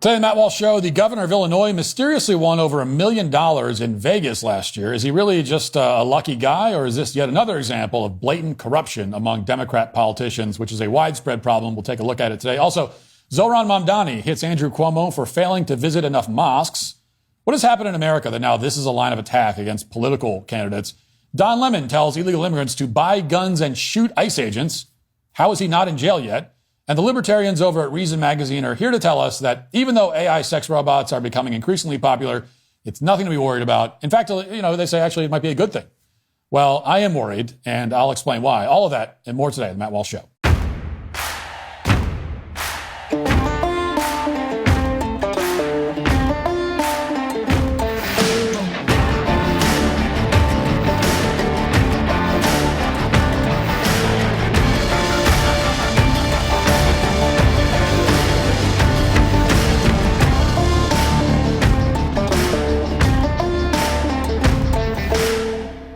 Today, Matt Walsh Show, the governor of Illinois mysteriously won over $1 million in Vegas last year. Is he really just a lucky guy, or is this yet another example of blatant corruption among Democrat politicians, which is a widespread problem? We'll take a look at it today. Also, Zohran Mamdani hits Andrew Cuomo for failing to visit enough mosques. What has happened in America that now this is a line of attack against political candidates? Don Lemon tells illegal immigrants to buy guns and shoot ICE agents. How is he not in jail yet? And the libertarians over at Reason Magazine are here to tell us that even though AI sex robots are becoming increasingly popular, it's nothing to be worried about. In fact, they say actually it might be a good thing. Well, I am worried, and I'll explain why. All of that and more today on the Matt Walsh Show.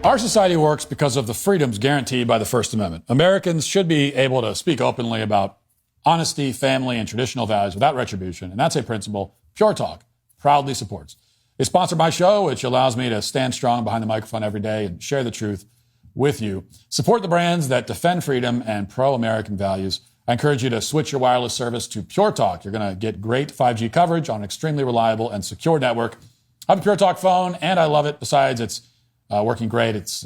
Our society works because of the freedoms guaranteed by the First Amendment. Americans should be able to speak openly about honesty, family, and traditional values without retribution, and that's a principle Pure Talk proudly supports. They sponsor my show, which allows me to stand strong behind the microphone every day and share the truth with you. Support the brands that defend freedom and pro-American values. I encourage you to switch your wireless service to Pure Talk. You're going to get great 5G coverage on an extremely reliable and secure network. I have a Pure Talk phone, and I love it. Besides, it's working great. It's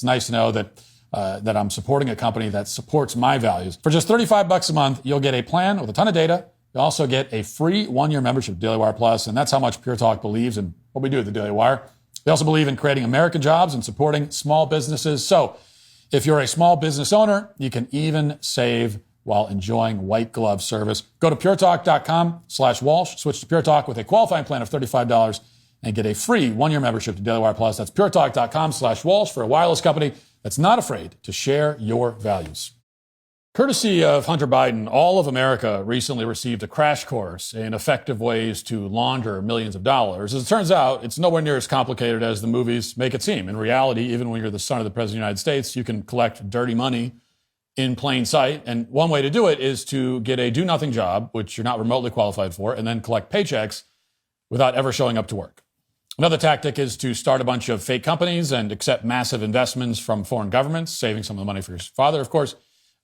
nice to know that I'm supporting a company that supports my values. For just $35 a month, you'll get a plan with a ton of data. You'll also get a free 1-year membership to Daily Wire Plus, and that's how much Pure Talk believes in what we do at the Daily Wire. They also believe in creating American jobs and supporting small businesses. So if you're a small business owner, you can even save while enjoying white glove service. Go to puretalk.com/Walsh, switch to Pure Talk with a qualifying plan of $35 and get a free 1-year membership to Daily Wire Plus. That's puretalk.com/Walsh for a wireless company that's not afraid to share your values. Courtesy of Hunter Biden, all of America recently received a crash course in effective ways to launder millions of dollars. As it turns out, it's nowhere near as complicated as the movies make it seem. In reality, even when you're the son of the President of the United States, you can collect dirty money in plain sight. And one way to do it is to get a do-nothing job, which you're not remotely qualified for, and then collect paychecks without ever showing up to work. Another tactic is to start a bunch of fake companies and accept massive investments from foreign governments, saving some of the money for your father, of course.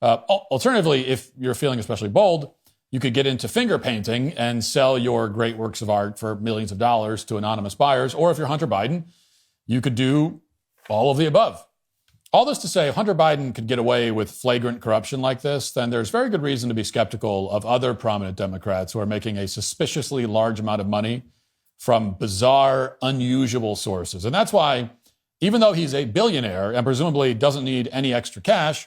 Alternatively, if you're feeling especially bold, you could get into finger painting and sell your great works of art for millions of dollars to anonymous buyers. Or if you're Hunter Biden, you could do all of the above. All this to say, if Hunter Biden could get away with flagrant corruption like this, then there's very good reason to be skeptical of other prominent Democrats who are making a suspiciously large amount of money from bizarre, unusual sources. And that's why, even though he's a billionaire and presumably doesn't need any extra cash,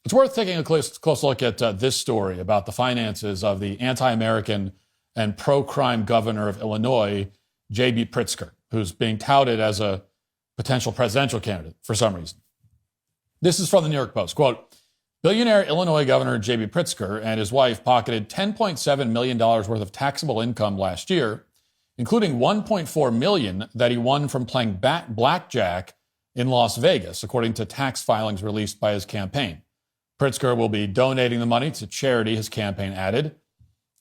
it's worth taking a close look at this story about the finances of the anti-American and pro-crime governor of Illinois, J.B. Pritzker, who's being touted as a potential presidential candidate for some reason. This is from the New York Post. Quote, billionaire Illinois Governor J.B. Pritzker and his wife pocketed $10.7 million worth of taxable income last year, including $1.4 million that he won from playing blackjack in Las Vegas, according to tax filings released by his campaign. Pritzker will be donating the money to charity, his campaign added.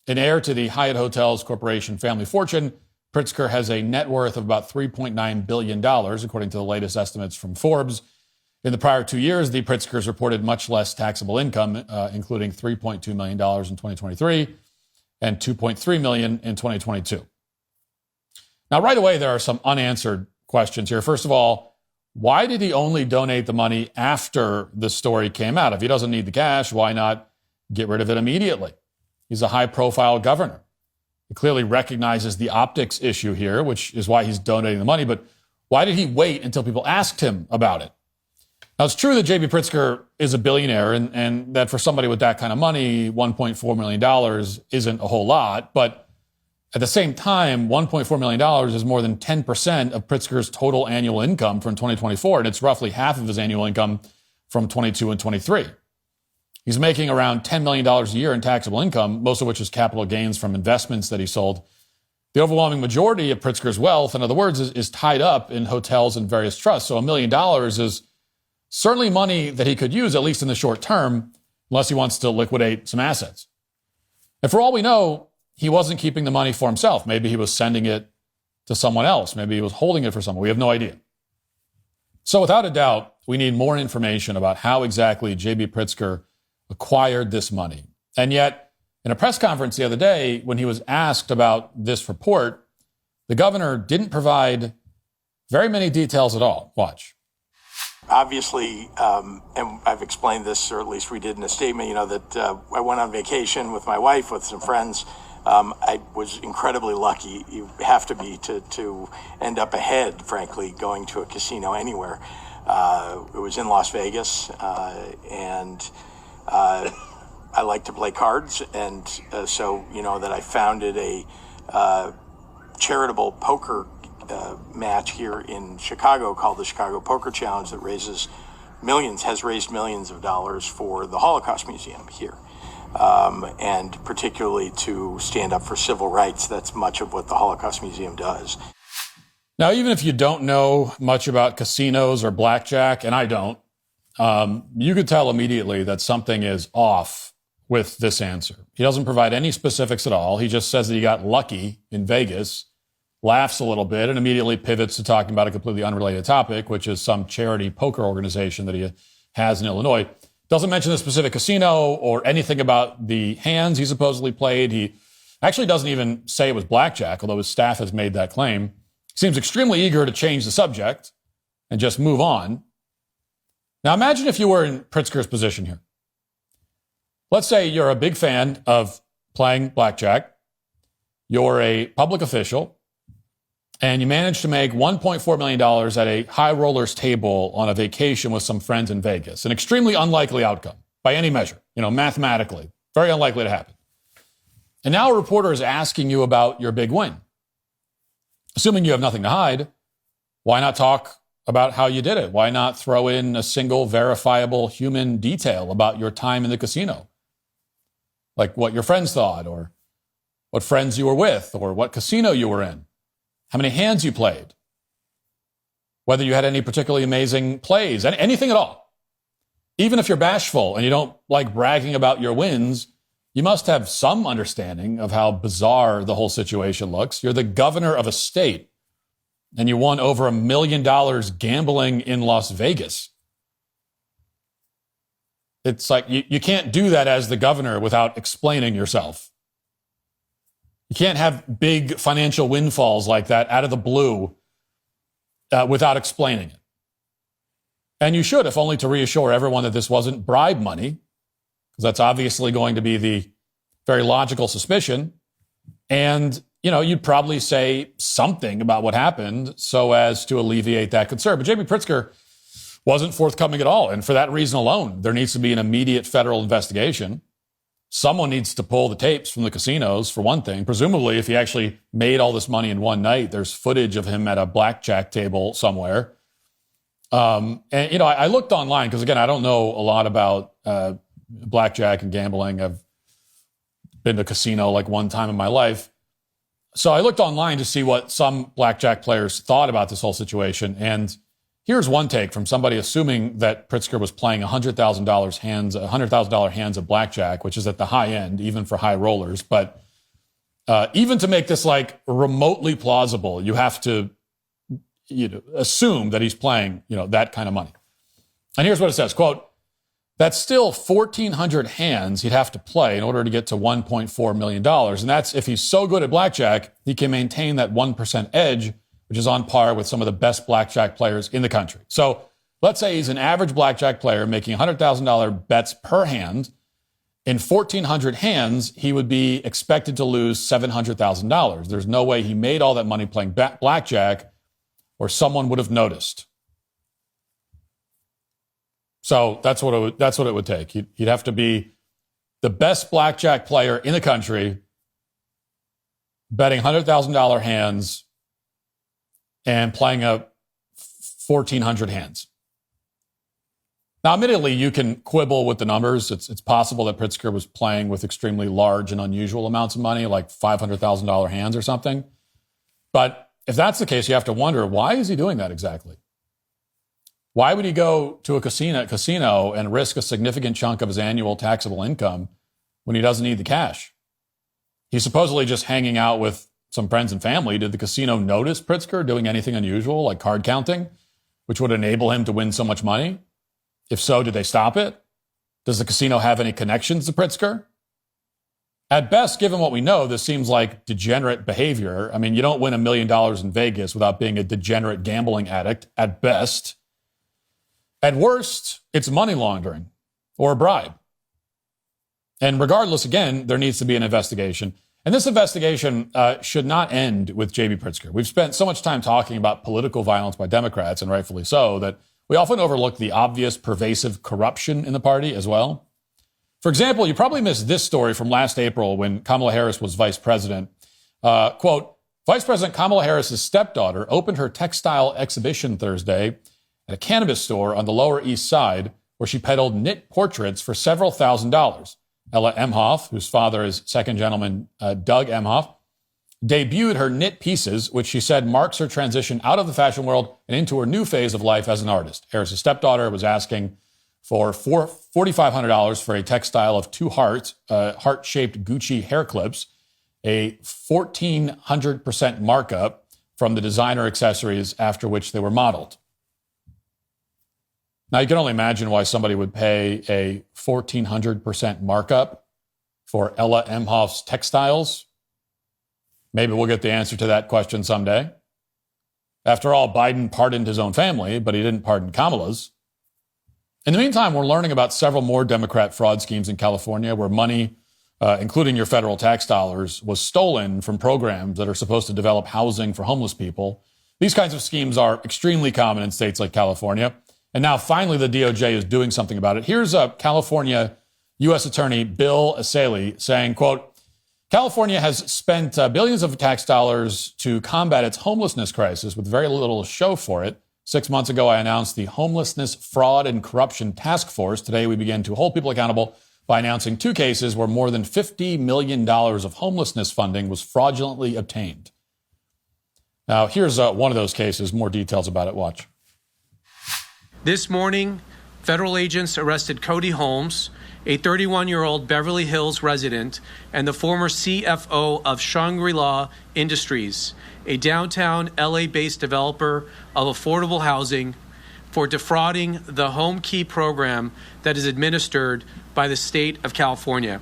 An heir to the Hyatt Hotels Corporation family fortune, Pritzker has a net worth of about $3.9 billion, according to the latest estimates from Forbes. In the prior 2 years, the Pritzkers reported much less taxable income, including $3.2 million in 2023 and $2.3 million in 2022. Now, right away, there are some unanswered questions here. First of all, why did he only donate the money after the story came out? If he doesn't need the cash, why not get rid of it immediately? He's a high-profile governor. He clearly recognizes the optics issue here, which is why he's donating the money. But why did he wait until people asked him about it? Now, it's true that J.B. Pritzker is a billionaire and that for somebody with that kind of money, $1.4 million isn't a whole lot. But at the same time, $1.4 million is more than 10% of Pritzker's total annual income from 2024, and it's roughly half of his annual income from 22 and 23. He's making around $10 million a year in taxable income, most of which is capital gains from investments that he sold. The overwhelming majority of Pritzker's wealth, in other words, is tied up in hotels and various trusts. So $1 million is certainly money that he could use, at least in the short term, unless he wants to liquidate some assets. And for all we know, he wasn't keeping the money for himself. Maybe he was sending it to someone else. Maybe he was holding it for someone. We have no idea. So without a doubt, we need more information about how exactly J.B. Pritzker acquired this money. And yet, in a press conference the other day, when he was asked about this report, the governor didn't provide very many details at all. Watch. Obviously, and I've explained this, or at least we did in a statement, that I went on vacation with my wife, with some friends. I was incredibly lucky. You have to be to end up ahead, frankly, going to a casino anywhere. It was in Las Vegas, and I like to play cards, and so that I founded a charitable poker match here in Chicago called the Chicago Poker Challenge that has raised millions of dollars for the Holocaust Museum here. And particularly to stand up for civil rights. That's much of what the Holocaust Museum does. Now, even if you don't know much about casinos or blackjack, and I don't, you could tell immediately that something is off with this answer. He doesn't provide any specifics at all. He just says that he got lucky in Vegas, laughs a little bit, and immediately pivots to talking about a completely unrelated topic, which is some charity poker organization that he has in Illinois. Doesn't mention the specific casino or anything about the hands he supposedly played. He actually doesn't even say it was blackjack, although his staff has made that claim. Seems extremely eager to change the subject and just move on. Now imagine if you were in Pritzker's position here. Let's say you're a big fan of playing blackjack. You're a public official, and you manage to make $1.4 million at a high rollers table on a vacation with some friends in Vegas. An extremely unlikely outcome by any measure, mathematically. Very unlikely to happen. And now a reporter is asking you about your big win. Assuming you have nothing to hide, why not talk about how you did it? Why not throw in a single verifiable human detail about your time in the casino? Like what your friends thought, or what friends you were with, or what casino you were in. How many hands you played, whether you had any particularly amazing plays, anything at all. Even if you're bashful and you don't like bragging about your wins, you must have some understanding of how bizarre the whole situation looks. You're the governor of a state, and you won over $1 million gambling in Las Vegas. It's like you can't do that as the governor without explaining yourself. You can't have big financial windfalls like that out of the blue without explaining it. And you should, if only to reassure everyone that this wasn't bribe money, because that's obviously going to be the very logical suspicion. And, you'd probably say something about what happened so as to alleviate that concern. But J.B. Pritzker wasn't forthcoming at all. And for that reason alone, there needs to be an immediate federal investigation. Someone needs to pull the tapes from the casinos, for one thing. Presumably, if he actually made all this money in one night, there's footage of him at a blackjack table somewhere. I looked online because, again, I don't know a lot about blackjack and gambling. I've been to a casino like one time in my life. So I looked online to see what some blackjack players thought about this whole situation. And here's one take from somebody assuming that Pritzker was playing $100,000 hands of blackjack, which is at the high end, even for high rollers. But even to make this like remotely plausible, you have to assume that he's playing that kind of money. And here's what it says, quote, "That's still 1,400 hands he'd have to play in order to get to $1.4 million. And that's if he's so good at blackjack, he can maintain that 1% edge, which is on par with some of the best blackjack players in the country. So let's say he's an average blackjack player making $100,000 bets per hand. In 1,400 hands, he would be expected to lose $700,000. There's no way he made all that money playing blackjack, or someone would have noticed. So that's what it would take. He'd have to be the best blackjack player in the country, betting $100,000 hands and playing 1,400 hands. Now, admittedly, you can quibble with the numbers. It's possible that Pritzker was playing with extremely large and unusual amounts of money, like $500,000 hands or something. But if that's the case, you have to wonder, why is he doing that exactly? Why would he go to a casino and risk a significant chunk of his annual taxable income when he doesn't need the cash? He's supposedly just hanging out with some friends and family. Did the casino notice Pritzker doing anything unusual, like card counting, which would enable him to win so much money? If so, did they stop it? Does the casino have any connections to Pritzker? At best, given what we know, this seems like degenerate behavior. I mean, you don't win $1 million in Vegas without being a degenerate gambling addict, at best. At worst, it's money laundering or a bribe. And regardless, again, there needs to be an investigation. And this investigation should not end with J.B. Pritzker. We've spent so much time talking about political violence by Democrats, and rightfully so, that we often overlook the obvious pervasive corruption in the party as well. For example, you probably missed this story from last April when Kamala Harris was vice president. Quote, Vice President Kamala Harris's stepdaughter opened her textile exhibition Thursday at a cannabis store on the Lower East Side where she peddled knit portraits for several $1,000s. Ella Emhoff, whose father is second gentleman Doug Emhoff, debuted her knit pieces, which she said marks her transition out of the fashion world and into her new phase of life as an artist. Harris's stepdaughter was asking for $4,500 for a textile of two heart-shaped Gucci hair clips, a 1,400% markup from the designer accessories after which they were modeled. Now, you can only imagine why somebody would pay a 1,400% markup for Ella Emhoff's textiles. Maybe we'll get the answer to that question someday. After all, Biden pardoned his own family, but he didn't pardon Kamala's. In the meantime, we're learning about several more Democrat fraud schemes in California where money, including your federal tax dollars, was stolen from programs that are supposed to develop housing for homeless people. These kinds of schemes are extremely common in states like California. And now finally the DOJ is doing something about it. Here's California U.S. Attorney Bill Asaley saying, quote, California has spent billions of tax dollars to combat its homelessness crisis with very little to show for it. 6 months ago, I announced the Homelessness, Fraud, and Corruption Task Force. Today, we begin to hold people accountable by announcing 2 cases where more than $50 million of homelessness funding was fraudulently obtained. Now, here's one of those cases. More details about it. Watch. This morning, federal agents arrested Cody Holmes, a 31-year-old Beverly Hills resident and the former CFO of Shangri-La Industries, a downtown LA-based developer of affordable housing, for defrauding the Home Key program that is administered by the state of California.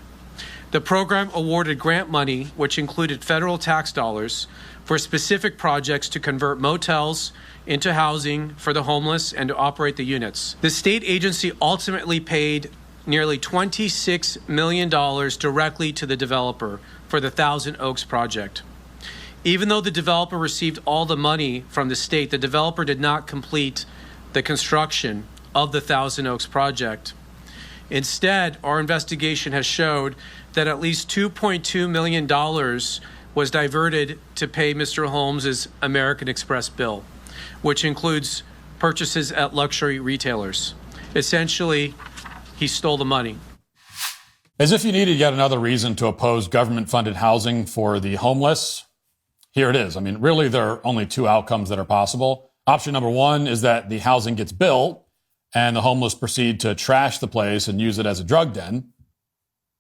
The program awarded grant money, which included federal tax dollars, for specific projects to convert motels into housing for the homeless and to operate the units. The state agency ultimately paid nearly $26 million directly to the developer for the Thousand Oaks project. Even though the developer received all the money from the state, the developer did not complete the construction of the Thousand Oaks project. Instead, our investigation has showed that at least $2.2 million was diverted to pay Mr. Holmes' American Express bill, which includes purchases at luxury retailers. Essentially, he stole the money. As if you needed yet another reason to oppose government-funded housing for the homeless, here it is. I mean, really, there are only 2 outcomes that are possible. Option number 1 is that the housing gets built and the homeless proceed to trash the place and use it as a drug den.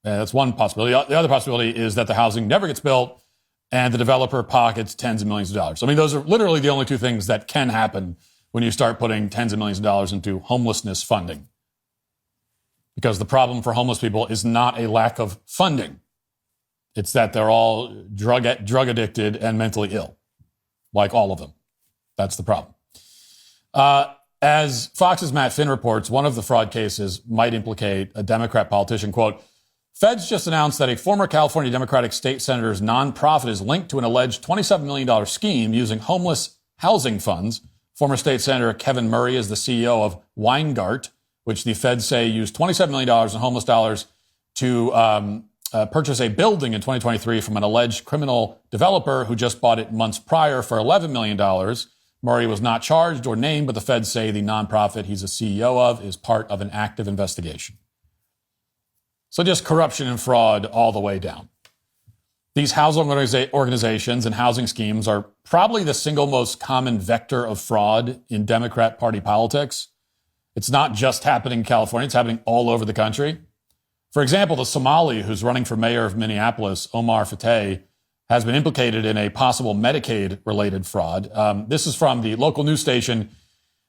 That's one possibility. The other possibility is that the housing never gets built and the developer pockets tens of millions of dollars. I mean, those are literally the only 2 things that can happen when you start putting tens of millions of dollars into homelessness funding. Because the problem for homeless people is not a lack of funding. It's that they're all drug addicted and mentally ill, like all of them. That's the problem. As Fox's Matt Finn reports, one of the fraud cases might implicate a Democrat politician. Quote, Feds just announced that a former California Democratic state senator's nonprofit is linked to an alleged $27 million scheme using homeless housing funds. Former state senator Kevin Murray is the CEO of Weingart, which the feds say used $27 million in homeless dollars to purchase a building in 2023 from an alleged criminal developer who just bought it months prior for $11 million. Murray was not charged or named, but the feds say the nonprofit he's a CEO of is part of an active investigation. So just corruption and fraud all the way down. These housing organizations and housing schemes are probably the single most common vector of fraud in Democrat Party politics. It's not just happening in California. It's happening all over the country. For example, the Somali who's running for mayor of Minneapolis, Omar Fateh, has been implicated in a possible Medicaid-related fraud. This is from the local news station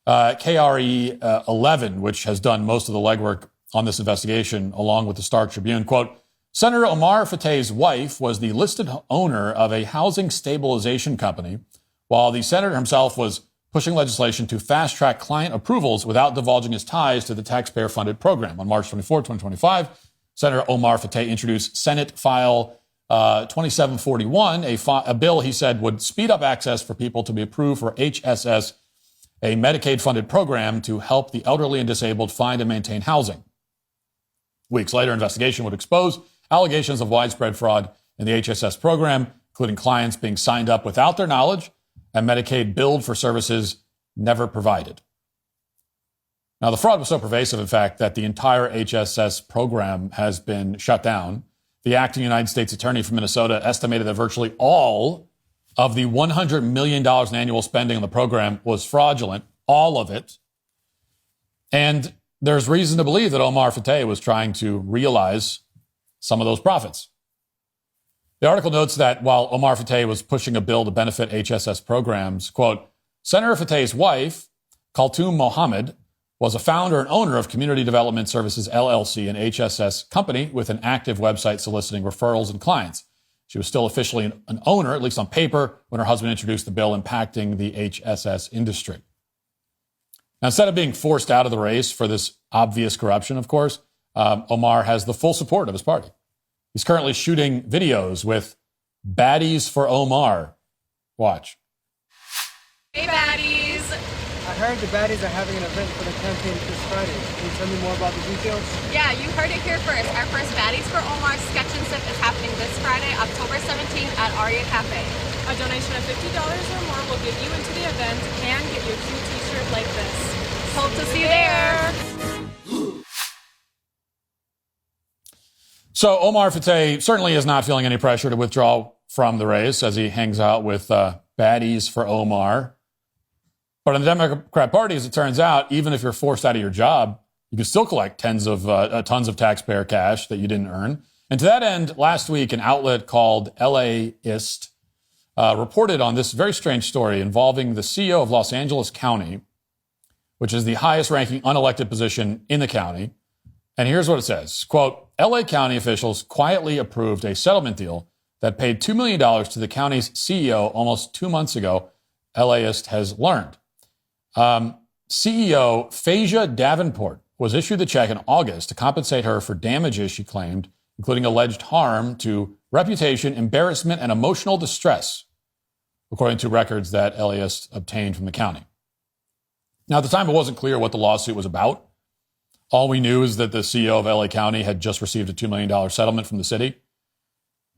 KRE 11, which has done most of the legwork on this investigation, along with the Star Tribune. Quote, Senator Omar Fateh's wife was the listed owner of a housing stabilization company, while the senator himself was pushing legislation to fast-track client approvals without divulging his ties to the taxpayer-funded program. On March 24, 2025, Senator Omar Fateh introduced Senate File 2741, a bill he said would speed up access for people to be approved for HSS, a Medicaid-funded program to help the elderly and disabled find and maintain housing. Weeks later, investigation would expose allegations of widespread fraud in the HSS program, including clients being signed up without their knowledge and Medicaid billed for services never provided. Now, the fraud was so pervasive, in fact, that the entire HSS program has been shut down. The acting United States attorney from Minnesota estimated that virtually all of the $100 million in annual spending on the program was fraudulent, all of it. And there's reason to believe that Omar Fateh was trying to realize some of those profits. The article notes that while Omar Fateh was pushing a bill to benefit HSS programs, quote, Senator Fateh's wife, Khaltoum Mohammed, was a founder and owner of Community Development Services, LLC, an HSS company with an active website soliciting referrals and clients. She was still officially an owner, at least on paper, when her husband introduced the bill impacting the HSS industry. Now, instead of being forced out of the race for this obvious corruption, of course, Omar has the full support of his party. He's currently shooting videos with Baddies for Omar. Watch. Hey, baddies. I heard the baddies are having an event for the campaign this Friday. Can you tell me more about the details? Yeah, you heard it here first. Our first Baddies for Omar sketch and sip is happening this Friday, October 17th at Aria Cafe. A donation of $50 or more will get you into the event and get you a cute t-shirt like this. Hope to see you there. So Omar Fateh certainly is not feeling any pressure to withdraw from the race as he hangs out with Baddies for Omar. But in the Democrat Party, as it turns out, even if you're forced out of your job, you can still collect tons of taxpayer cash that you didn't earn. And to that end, last week, an outlet called LAist reported on this very strange story involving the CEO of Los Angeles County, which is the highest-ranking unelected position in the county. And here's what it says. Quote, LA County officials quietly approved a settlement deal that paid $2 million to the county's CEO almost 2 months ago, LAist has learned. CEO Phasia Davenport was issued the check in August to compensate her for damages she claimed, including alleged harm to reputation, embarrassment, and emotional distress, according to records that LAist obtained from the county. Now, at the time, it wasn't clear what the lawsuit was about. All we knew is that the CEO of LA County had just received a $2 million settlement from the city.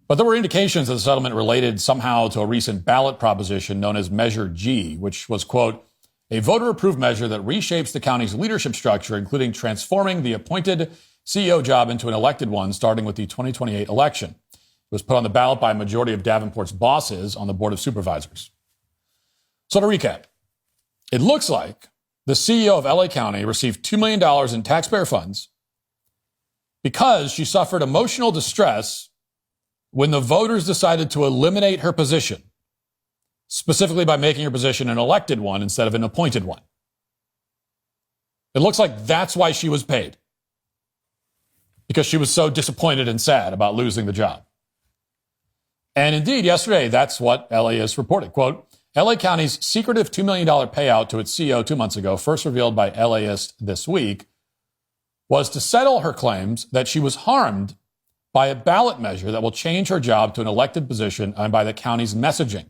But there were indications that the settlement related somehow to a recent ballot proposition known as Measure G, which was, quote, a voter-approved measure that reshapes the county's leadership structure, including transforming the appointed CEO job into an elected one, starting with the 2028 election. It was put on the ballot by a majority of Davenport's bosses on the Board of Supervisors. So to recap, it looks like the CEO of LA County received $2 million in taxpayer funds because she suffered emotional distress when the voters decided to eliminate her position, specifically by making her position an elected one instead of an appointed one. It looks like that's why she was paid, because she was so disappointed and sad about losing the job. And indeed, yesterday, that's what LAist reported. Quote, LA County's secretive $2 million payout to its CEO 2 months ago, first revealed by LAist this week, was to settle her claims that she was harmed by a ballot measure that will change her job to an elected position and by the county's messaging.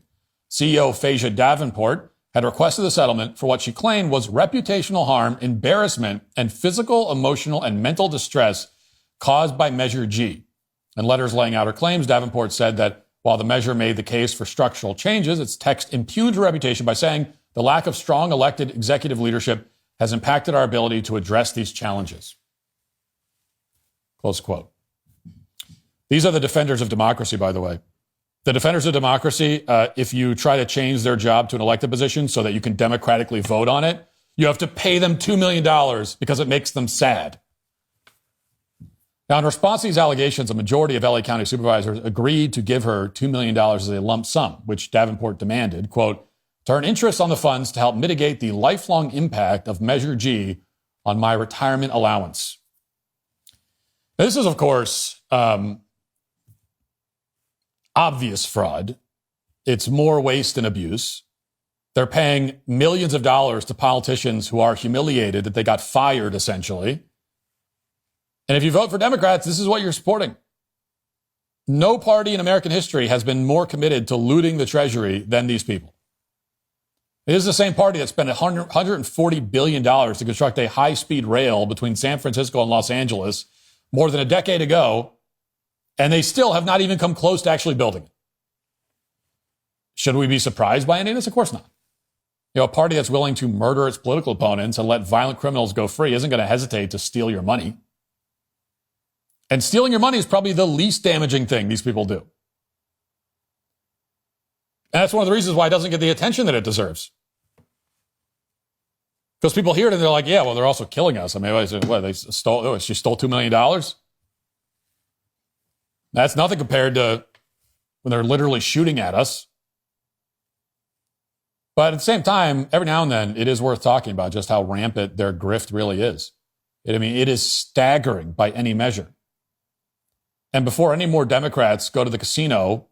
CEO Phasia Davenport had requested the settlement for what she claimed was reputational harm, embarrassment, and physical, emotional, and mental distress caused by Measure G. In letters laying out her claims, Davenport said that while the measure made the case for structural changes, its text impugned her reputation by saying the lack of strong elected executive leadership has impacted our ability to address these challenges. Close quote. These are the defenders of democracy, by the way. The defenders of democracy, if you try to change their job to an elected position so that you can democratically vote on it, you have to pay them $2 million because it makes them sad. Now, in response to these allegations, a majority of LA County supervisors agreed to give her $2 million as a lump sum, which Davenport demanded, quote, to earn interest on the funds to help mitigate the lifelong impact of Measure G on my retirement allowance. Now, this is, of course, obvious fraud. It's more waste and abuse. They're paying millions of dollars to politicians who are humiliated that they got fired, essentially. And if you vote for Democrats, this is what you're supporting. No party in American history has been more committed to looting the Treasury than these people. It is the same party that spent $140 billion to construct a high-speed rail between San Francisco and Los Angeles more than a decade ago, and they still have not even come close to actually building it. Should we be surprised by any of this? Of course not. You know, a party that's willing to murder its political opponents and let violent criminals go free isn't going to hesitate to steal your money. And stealing your money is probably the least damaging thing these people do. And that's one of the reasons why it doesn't get the attention that it deserves. Because people hear it and they're like, yeah, well, they're also killing us. I mean, she stole $2 million? That's nothing compared to when they're literally shooting at us. But at the same time, every now and then, it is worth talking about just how rampant their grift really is. It is staggering by any measure. And before any more Democrats go to the casino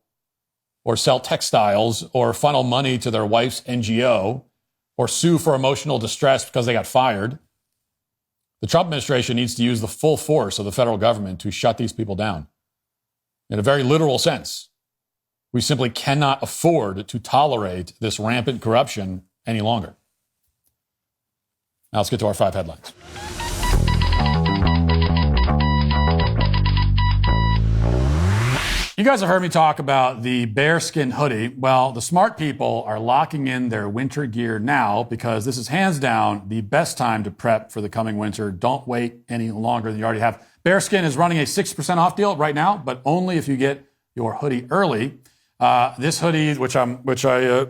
or sell textiles or funnel money to their wife's NGO or sue for emotional distress because they got fired, the Trump administration needs to use the full force of the federal government to shut these people down. In a very literal sense, we simply cannot afford to tolerate this rampant corruption any longer. Now let's get to our 5 headlines. You guys have heard me talk about the bearskin hoodie. Well, the smart people are locking in their winter gear now because this is hands down the best time to prep for the coming winter. Don't wait any longer than you already have. Bearskin is running a 60% off deal right now, but only if you get your hoodie early. This hoodie, which I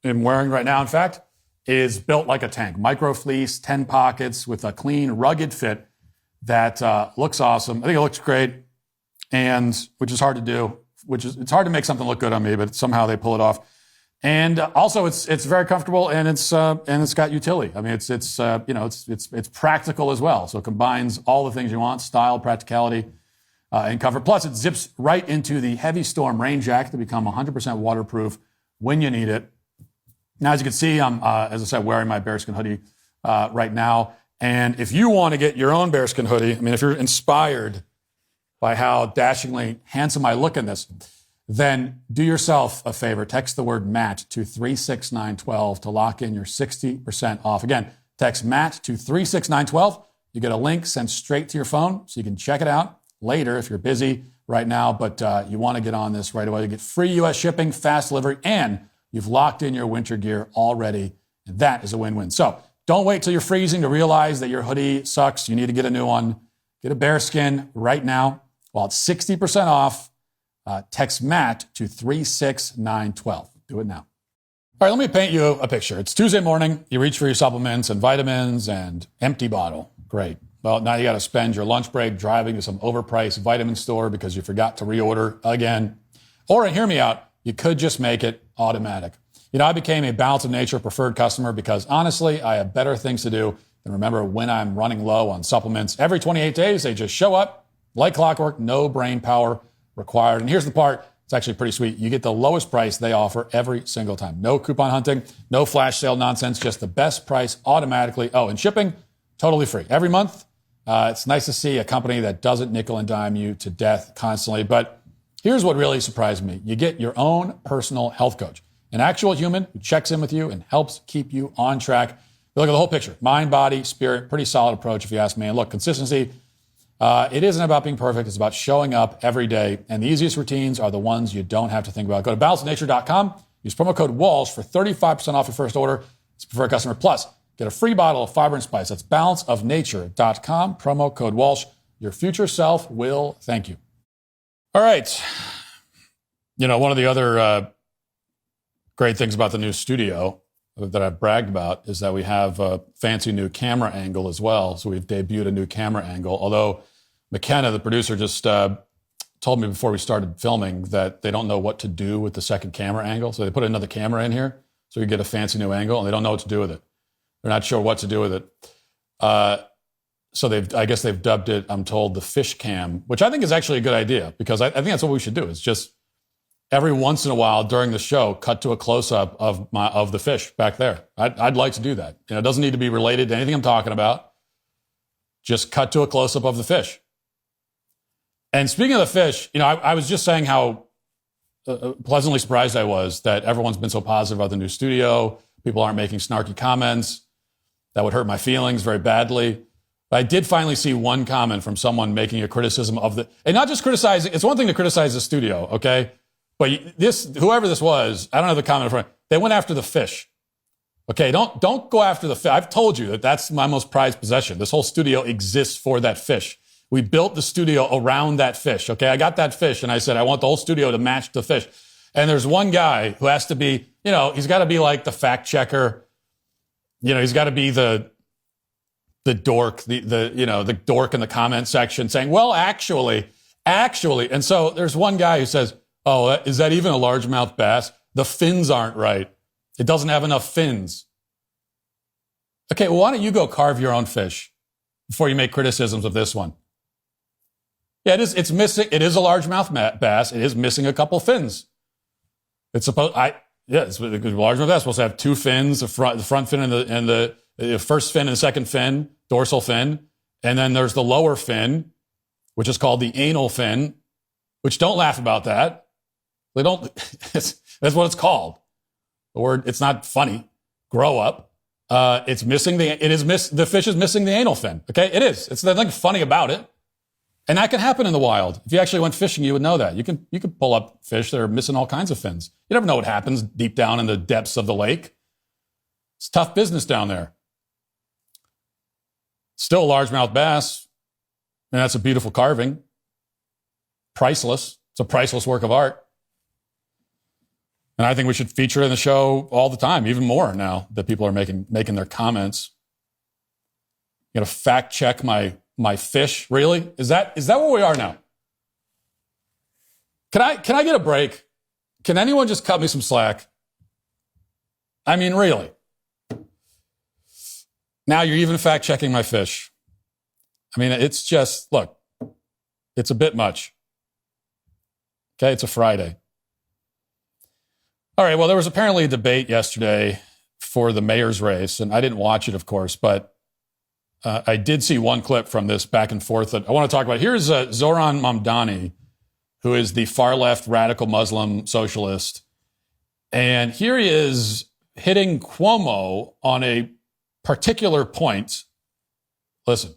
am wearing right now, in fact, is built like a tank. Micro fleece, 10 pockets with a clean, rugged fit that looks awesome. I think it looks great. And which is hard to do, it's hard to make something look good on me, but somehow they pull it off. And also it's very comfortable and it's got utility. I mean, it's practical as well. So it combines all the things you want: style, practicality, and comfort. Plus it zips right into the heavy storm rain jacket to become 100% waterproof when you need it. Now, as you can see, I'm, as I said, wearing my bearskin hoodie, right now. And if you want to get your own bearskin hoodie, I mean, if you're inspired by how dashingly handsome I look in this, then do yourself a favor. Text the word Matt to 36912 to lock in your 60% off. Again, text Matt to 36912. You get a link sent straight to your phone so you can check it out later if you're busy right now, but you want to get on this right away. You get free U.S. shipping, fast delivery, and you've locked in your winter gear already, and that is a win-win. So don't wait till you're freezing to realize that your hoodie sucks. You need to get a new one. Get a bearskin right now. While it's 60% off, text Matt to 36912. Do it now. All right, let me paint you a picture. It's Tuesday morning. You reach for your supplements and vitamins and empty bottle. Great. Well, now you got to spend your lunch break driving to some overpriced vitamin store because you forgot to reorder again. Or, hear me out, you could just make it automatic. You know, I became a Balance of Nature preferred customer because, honestly, I have better things to do than remember when I'm running low on supplements. Every 28 days, they just show up. Like clockwork, no brain power required. And here's the part, it's actually pretty sweet. You get the lowest price they offer every single time. No coupon hunting, no flash sale nonsense, just the best price automatically. Oh, and shipping, totally free. Every month, it's nice to see a company that doesn't nickel and dime you to death constantly. But here's what really surprised me. You get your own personal health coach, an actual human who checks in with you and helps keep you on track. Look at the whole picture. Mind, body, spirit, pretty solid approach if you ask me. And look, consistency, it isn't about being perfect. It's about showing up every day. And the easiest routines are the ones you don't have to think about. Go to balanceofnature.com. Use promo code Walsh for 35% off your first order. It's a preferred customer. Plus, get a free bottle of Fiber and Spice. That's balanceofnature.com. Promo code Walsh. Your future self will thank you. All right. You know, one of the other great things about the new studio that I've bragged about is that we have a fancy new camera angle as well. So we've debuted a new camera angle. Although McKenna, the producer, just told me before we started filming that they don't know what to do with the second camera angle. So they put another camera in here so you get a fancy new angle, and they don't know what to do with it. They're not sure what to do with it. So I guess they've dubbed it, I'm told, the fish cam, which I think is actually a good idea, because I think that's what we should do. Is just every once in a while during the show, cut to a close-up of the fish back there. I'd like to do that. It doesn't need to be related to anything I'm talking about. Just cut to a close-up of the fish. And speaking of the fish, I was just saying how pleasantly surprised I was that everyone's been so positive about the new studio. People aren't making snarky comments that would hurt my feelings very badly. But I did finally see one comment from someone making a criticism of and not just criticizing. It's one thing to criticize the studio, okay? But whoever this was, I don't have the comment in front. They went after the fish. Okay, don't go after the fish. I've told you that that's my most prized possession. This whole studio exists for that fish. We built the studio around that fish, okay? I got that fish, and I said, I want the whole studio to match the fish. And there's one guy who has to be, he's got to be like the fact checker. He's got to be the dork, the dork in the comment section saying, well, actually. And so there's one guy who says, oh, is that even a largemouth bass? The fins aren't right. It doesn't have enough fins. Okay, well, why don't you go carve your own fish before you make criticisms of this one? Yeah, it's missing. It is a largemouth bass. It is missing a couple fins. It's supposed. It's a largemouth bass supposed to have two fins: the front fin and the first fin and the second fin, dorsal fin, and then there's the lower fin, which is called the anal fin. Which don't laugh about that. They don't. That's what it's called. The word. It's not funny. Grow up. It's missing the fish is missing the anal fin. Okay, it is. It's nothing funny about it. And that can happen in the wild. If you actually went fishing, you would know that. You can pull up fish that are missing all kinds of fins. You never know what happens deep down in the depths of the lake. It's tough business down there. Still a largemouth bass. And that's a beautiful carving. Priceless. It's a priceless work of art. And I think we should feature it in the show all the time, even more now that people are making their comments. You got to fact check my fish, really? Is that where we are now? Can I get a break? Can anyone just cut me some slack? I mean, really? Now you're even fact checking my fish. I mean, it's just, look, it's a bit much. Okay, it's a Friday. All right, well, there was apparently a debate yesterday for the mayor's race, and I didn't watch it, of course, but I did see one clip from this back and forth that I want to talk about. Here's Zohran Mamdani, who is the far-left radical Muslim socialist. And here he is hitting Cuomo on a particular point. Listen.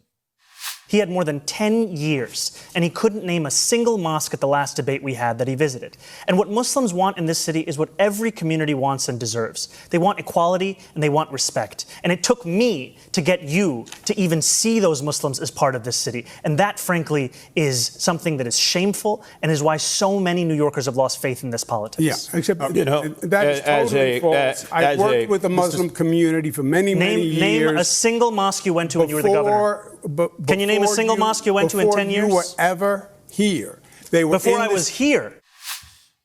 He had more than 10 years, and he couldn't name a single mosque at the last debate we had that he visited. And what Muslims want in this city is what every community wants and deserves. They want equality, and they want respect. And it took me to get you to even see those Muslims as part of this city. And that, frankly, is something that is shameful and is why so many New Yorkers have lost faith in this politics. Yeah, except, that is totally false. I worked with the Muslim community for many years. Name a single mosque you went to when you were the governor. Can you name a single mosque you went to in 10 years? Before you were ever here. Before I was here.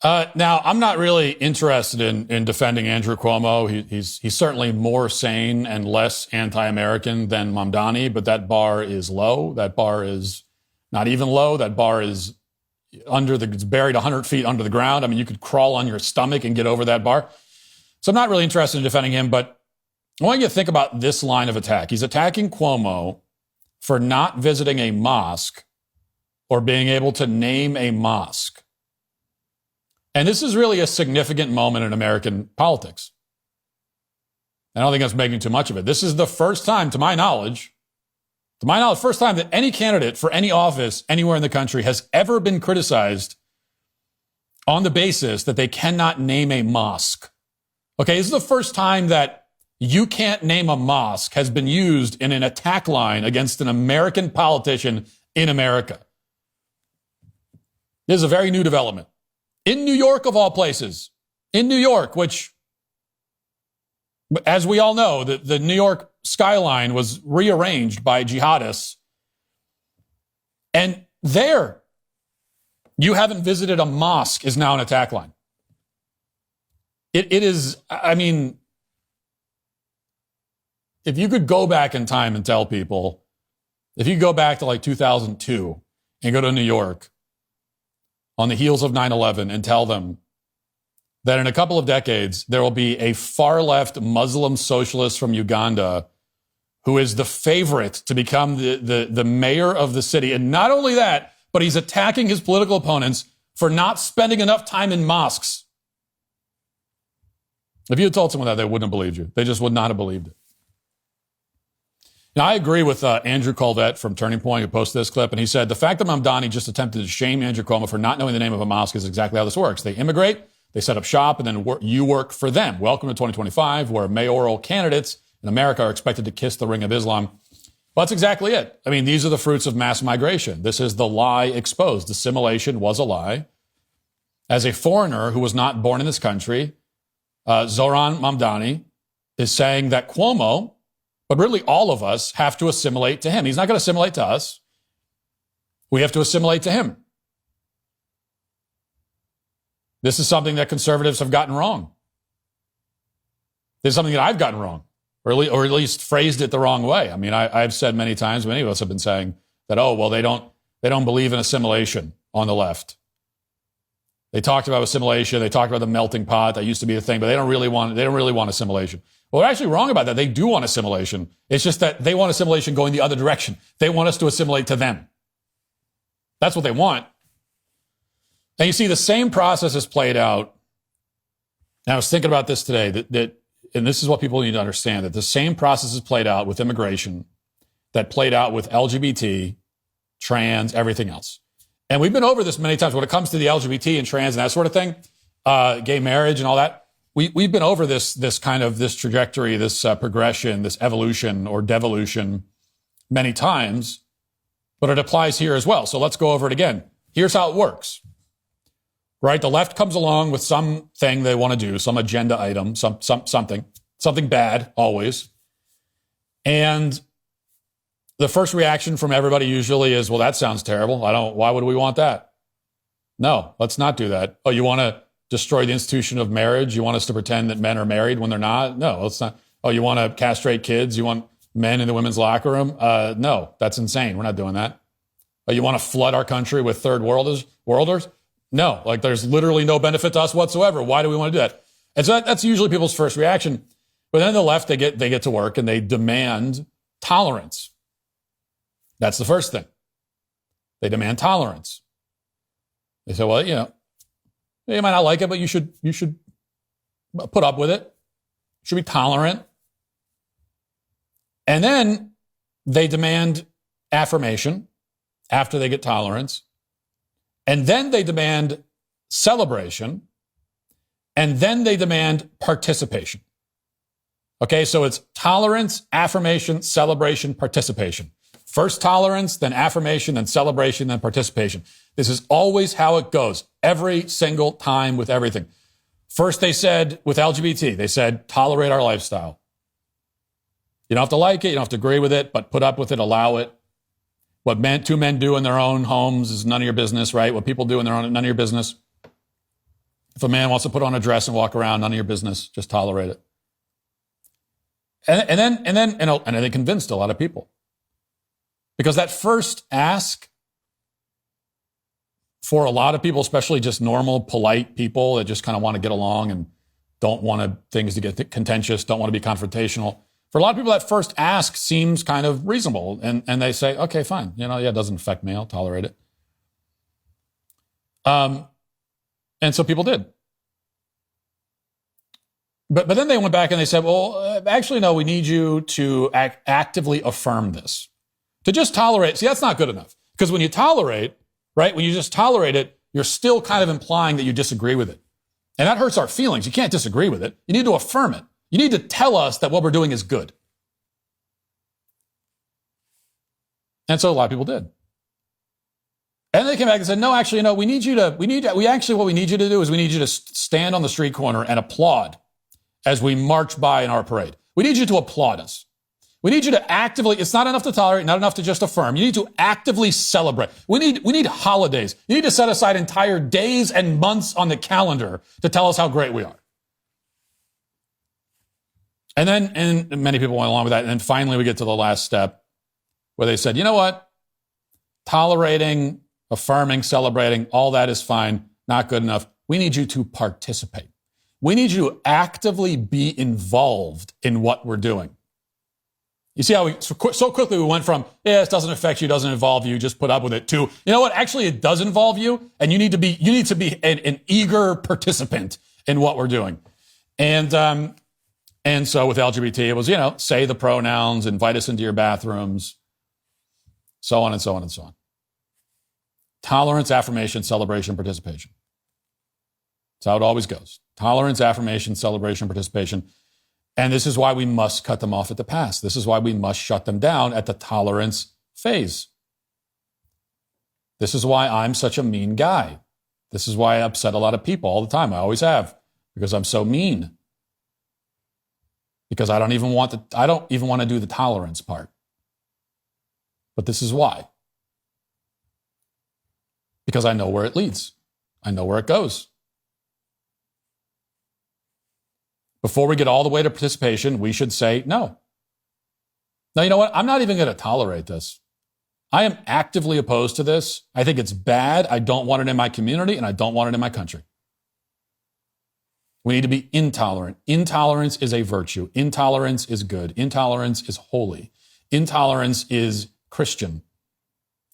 Now, I'm not really interested in defending Andrew Cuomo. He's certainly more sane and less anti-American than Mamdani, but that bar is low. That bar is not even low. That bar is it's buried 100 feet under the ground. I mean, you could crawl on your stomach and get over that bar. So I'm not really interested in defending him, but I want you to think about this line of attack. He's attacking Cuomo for not visiting a mosque or being able to name a mosque. And this is really a significant moment in American politics. I don't think I'm making too much of it. This is the first time, to my knowledge, first time that any candidate for any office anywhere in the country has ever been criticized on the basis that they cannot name a mosque. Okay, this is the first time that you can't name a mosque has been used in an attack line against an American politician in America. This is a very new development. In New York, of all places. In New York, which, as we all know, the New York skyline was rearranged by jihadists And there, you haven't visited a mosque is now an attack line. It is, I mean, if you could go back in time and tell people, if you go back to like 2002 and go to New York on the heels of 9/11 and tell them that in a couple of decades, there will be a far-left Muslim socialist from Uganda who is the favorite to become the mayor of the city. And not only that, but he's attacking his political opponents for not spending enough time in mosques. If you had told someone that, they wouldn't have believed you. They just would not have believed it. Now, I agree with Andrew Cuomo from Turning Point, who posted this clip, and he said, the fact that Mamdani just attempted to shame Andrew Cuomo for not knowing the name of a mosque is exactly how this works. They immigrate, they set up shop, and then you work for them. Welcome to 2025, where mayoral candidates in America are expected to kiss the ring of Islam. Well, that's exactly it. I mean, these are the fruits of mass migration. This is the lie exposed. Assimilation was a lie. As a foreigner who was not born in this country, Zohran Mamdani is saying that Cuomo, but really all of us, have to assimilate to him. He's not going to assimilate to us. We have to assimilate to him. This is something that conservatives have gotten wrong. This is something that I've gotten wrong, or at least phrased it the wrong way. I mean, I've said many times, many of us have been saying that, oh, well, they don't believe in assimilation on the left. They talked about assimilation. They talked about the melting pot. That used to be a thing, but they don't really want assimilation. Well, they're actually wrong about that. They do want assimilation. It's just that they want assimilation going the other direction. They want us to assimilate to them. That's what they want. And you see the same process is played out. And I was thinking about this today, and this is what people need to understand, that the same process is played out with immigration that played out with LGBT, trans, everything else. And we've been over this many times when it comes to the LGBT and trans and that sort of thing, gay marriage and all that. We've been over this trajectory, this progression, this evolution or devolution many times, but it applies here as well. So let's go over it again. Here's how it works, right? The left comes along with something they want to do, some agenda item, something bad always. And the first reaction from everybody usually is, well, that sounds terrible. Why would we want that? No, let's not do that. Oh, you want to destroy the institution of marriage? You want us to pretend that men are married when they're not? No, let's not. Oh, you want to castrate kids? You want men in the women's locker room? No, that's insane. We're not doing that. Oh, you want to flood our country with third worlders? No, like there's literally no benefit to us whatsoever. Why do we want to do that? And so that's usually people's first reaction. But then the left, they get to work and they demand tolerance. That's the first thing. They demand tolerance. They say, well, you might not like it, but you should put up with it. You should be tolerant. And then they demand affirmation after they get tolerance. And then they demand celebration. And then they demand participation. Okay, so it's tolerance, affirmation, celebration, participation. First tolerance, then affirmation, then celebration, then participation. This is always how it goes, every single time with everything. First, they said, with LGBT, they said, tolerate our lifestyle. You don't have to like it, you don't have to agree with it, but put up with it, allow it. What two men do in their own homes is none of your business, right? What people do in their own, none of your business. If a man wants to put on a dress and walk around, none of your business, just tolerate it. And then they convinced a lot of people. Because that first ask for a lot of people, especially just normal, polite people that just kind of want to get along and don't want things to get contentious, don't want to be confrontational. For a lot of people, that first ask seems kind of reasonable. And they say, okay, fine. It doesn't affect me. I'll tolerate it. And so people did. But then they went back and they said, well, actually, no, we need you to actively affirm this. To just tolerate, see, that's not good enough. Because when you tolerate, right, when you just tolerate it, you're still kind of implying that you disagree with it. And that hurts our feelings. You can't disagree with it. You need to affirm it. You need to tell us that what we're doing is good. And so a lot of people did. And they came back and said, no, actually, no, what we need you to do is we need you to stand on the street corner and applaud as we march by in our parade. We need you to applaud us. We need you to actively, it's not enough to tolerate, not enough to just affirm. You need to actively celebrate. We need holidays. You need to set aside entire days and months on the calendar to tell us how great we are. And then, and many people went along with that. And then finally we get to the last step where they said, you know what? Tolerating, affirming, celebrating, all that is fine, not good enough. We need you to participate. We need you to actively be involved in what we're doing. You see how so quickly we went from, yeah, it doesn't affect you, doesn't involve you, just put up with it, to, you know what, actually it does involve you, and you need to be an eager participant in what we're doing. And so with LGBT, it was, say the pronouns, invite us into your bathrooms, so on and so on and so on. Tolerance, affirmation, celebration, participation. That's how it always goes. Tolerance, affirmation, celebration, participation. And this is why we must cut them off at the pass. This is why we must shut them down at the tolerance phase. This is why I'm such a mean guy. This is why I upset a lot of people all the time. I always have, because I'm so mean. Because I don't even want to do the tolerance part. But this is why. Because I know where it leads. I know where it goes. Before we get all the way to participation, we should say no. Now, you know what? I'm not even going to tolerate this. I am actively opposed to this. I think it's bad. I don't want it in my community, and I don't want it in my country. We need to be intolerant. Intolerance is a virtue. Intolerance is good. Intolerance is holy. Intolerance is Christian.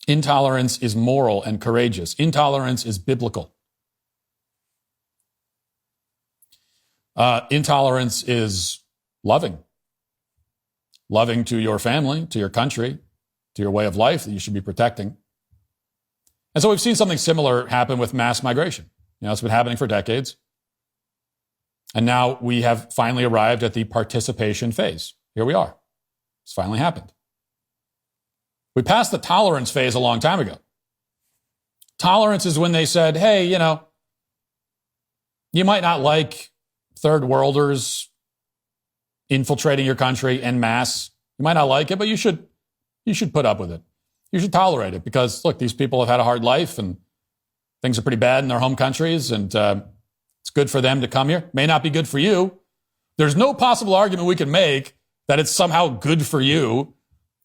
Intolerance is moral and courageous. Intolerance is biblical. Intolerance is loving. Loving to your family, to your country, to your way of life that you should be protecting. And so we've seen something similar happen with mass migration. It's been happening for decades. And now we have finally arrived at the participation phase. Here we are. It's finally happened. We passed the tolerance phase a long time ago. Tolerance is when they said, hey, you might not like third worlders infiltrating your country en masse. You might not like it, but you should put up with it. You should tolerate it because, look, these people have had a hard life and things are pretty bad in their home countries, and it's good for them to come here. May not be good for you. There's no possible argument we can make that it's somehow good for you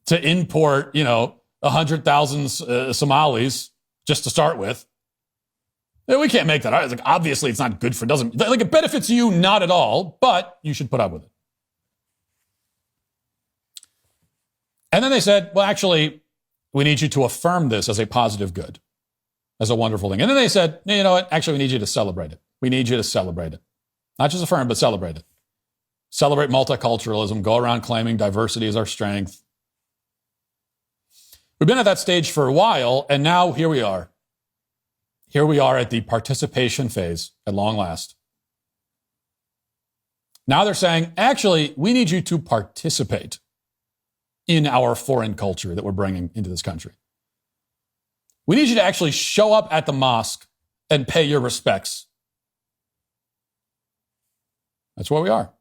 to import, 100,000 Somalis just to start with. We can't make that argument. Obviously, it's not good for, it benefits you not at all, but you should put up with it. And then they said, well, actually, we need you to affirm this as a positive good, as a wonderful thing. And then they said, you know what? Actually, we need you to celebrate it. We need you to celebrate it. Not just affirm, but celebrate it. Celebrate multiculturalism. Go around claiming diversity is our strength. We've been at that stage for a while, and now here we are. Here we are at the participation phase at long last. Now they're saying, actually, we need you to participate in our foreign culture that we're bringing into this country. We need you to actually show up at the mosque and pay your respects. That's where we are.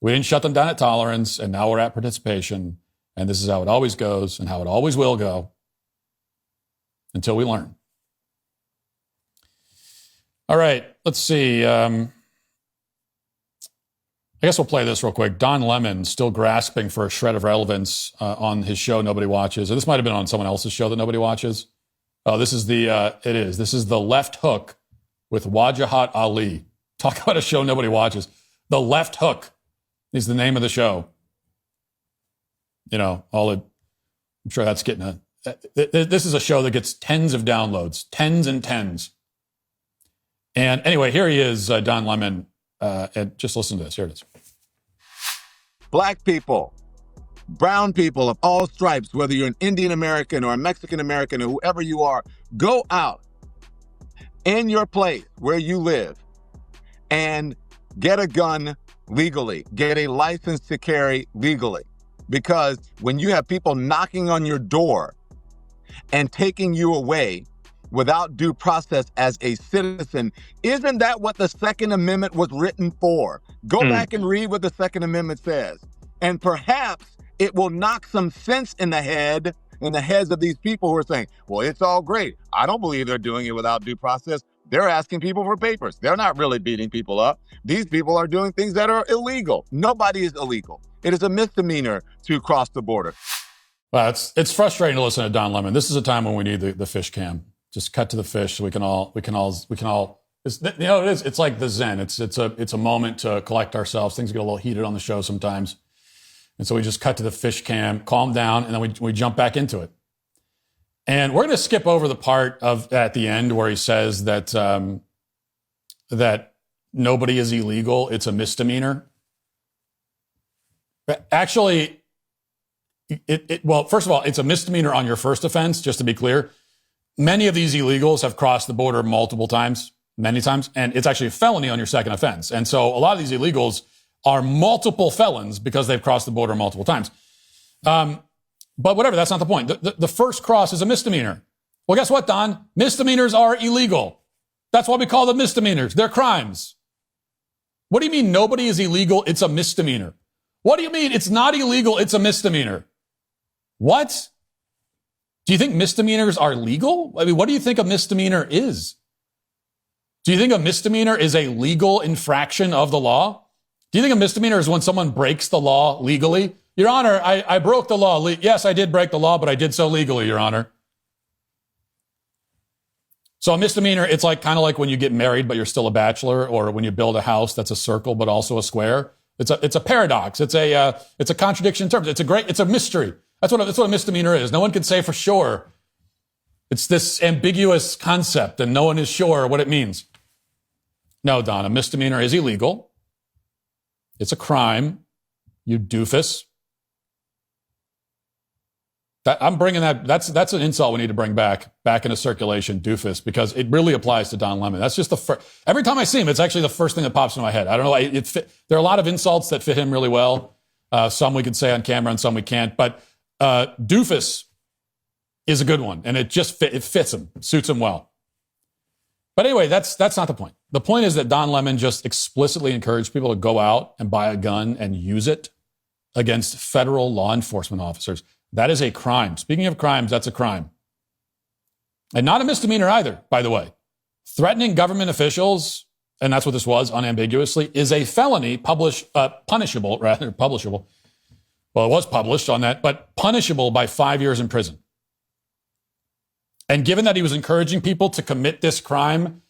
We didn't shut them down at tolerance, and now we're at participation, and this is how it always goes and how it always will go until we learn. All right, let's see. I guess we'll play this real quick. Don Lemon still grasping for a shred of relevance on his show Nobody Watches. Or this might have been on someone else's show that nobody watches. Oh, this is it is. This is The Left Hook with Wajahat Ali. Talk about a show nobody watches. The Left Hook is the name of the show. I'm sure that's getting this is a show that gets tens of downloads, tens and tens. And anyway, here he is, Don Lemon. And just listen to this. Here it is. Black people, brown people of all stripes, whether you're an Indian American or a Mexican American or whoever you are, go out in your place where you live and get a gun legally, get a license to carry legally. Because when you have people knocking on your door and taking you away without due process as a citizen, isn't that what the Second Amendment was written for? Go back and read what the Second Amendment says. And perhaps it will knock some sense in the heads of these people who are saying, well, it's all great. I don't believe they're doing it without due process. They're asking people for papers. They're not really beating people up. These people are doing things that are illegal. Nobody is illegal. It is a misdemeanor to cross the border. Well, it's frustrating to listen to Don Lemon. This is a time when we need the fish cam. Just cut to the fish so we can all, it's, it's like the Zen. It's a moment to collect ourselves. Things get a little heated on the show sometimes. And so we just cut to the fish cam, calm down, and then we jump back into it. And we're going to skip over the part at the end where he says that that nobody is illegal. It's a misdemeanor. Actually, well, first of all, it's a misdemeanor on your first offense, just to be clear. Many of these illegals have crossed the border multiple times, many times, and it's actually a felony on your second offense. And so a lot of these illegals are multiple felons because they've crossed the border multiple times. But whatever, that's not the point. The first cross is a misdemeanor. Well, guess what, Don? Misdemeanors are illegal. That's why we call them misdemeanors. They're crimes. What do you mean nobody is illegal? It's a misdemeanor. What do you mean it's not illegal? It's a misdemeanor. What? Do you think misdemeanors are legal? I mean, what do you think a misdemeanor is? Do you think a misdemeanor is a legal infraction of the law? Do you think a misdemeanor is when someone breaks the law legally? Your Honor, I broke the law. Yes, I did break the law, but I did so legally, Your Honor. So a misdemeanor, it's like kind of like when you get married, but you're still a bachelor, or when you build a house that's a circle, but also a square. It's a paradox. It's a contradiction in terms. It's a mystery. That's what a misdemeanor is. No one can say for sure. It's this ambiguous concept, and no one is sure what it means. No, Don, a misdemeanor is illegal. It's a crime. You doofus. I'm bringing that's an insult we need to bring back into circulation, doofus, because it really applies to Don Lemon. That's just every time I see him, it's actually the first thing that pops into my head. I don't know. There are a lot of insults that fit him really well. Some we could say on camera and some we can't. But doofus is a good one, and it fits him, suits him well. But anyway, that's not the point. The point is that Don Lemon just explicitly encouraged people to go out and buy a gun and use it against federal law enforcement officers. That is a crime. Speaking of crimes, that's a crime. And not a misdemeanor either, by the way. Threatening government officials, and that's what this was unambiguously, is a felony punishable. Well, it was published on that, but punishable by 5 years in prison. And given that he was encouraging people to commit this crime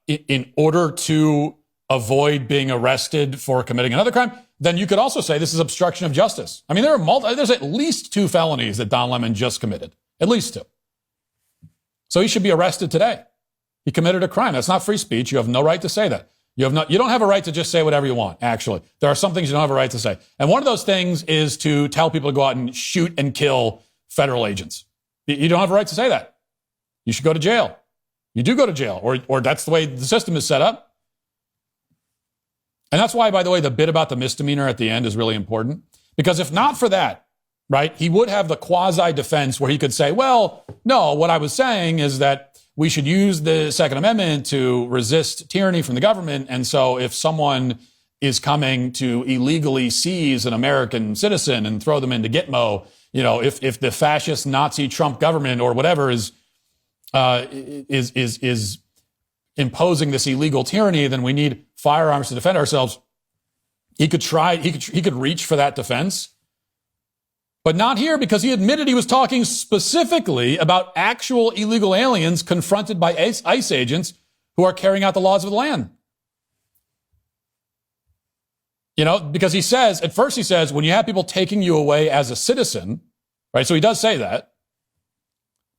in order to avoid being arrested for committing another crime, then you could also say this is obstruction of justice. I mean, there's at least 2 felonies that Don Lemon just committed. At least 2. So he should be arrested today. He committed a crime. That's not free speech. You have no right to say that. You don't have a right to just say whatever you want, actually. There are some things you don't have a right to say. And one of those things is to tell people to go out and shoot and kill federal agents. You don't have a right to say that. You should go to jail. You do go to jail, or that's the way the system is set up. And that's why, by the way, the bit about the misdemeanor at the end is really important. Because if not for that, right, he would have the quasi-defense where he could say, well, no, what I was saying is that we should use the Second Amendment to resist tyranny from the government. And so if someone is coming to illegally seize an American citizen and throw them into Gitmo, if the fascist Nazi Trump government or whatever is imposing this illegal tyranny, then we need firearms to defend ourselves. He could reach for that defense, but not here, because he admitted he was talking specifically about actual illegal aliens confronted by ICE agents who are carrying out the laws of the land. Because he says, at first he says, when you have people taking you away as a citizen, right? So he does say that.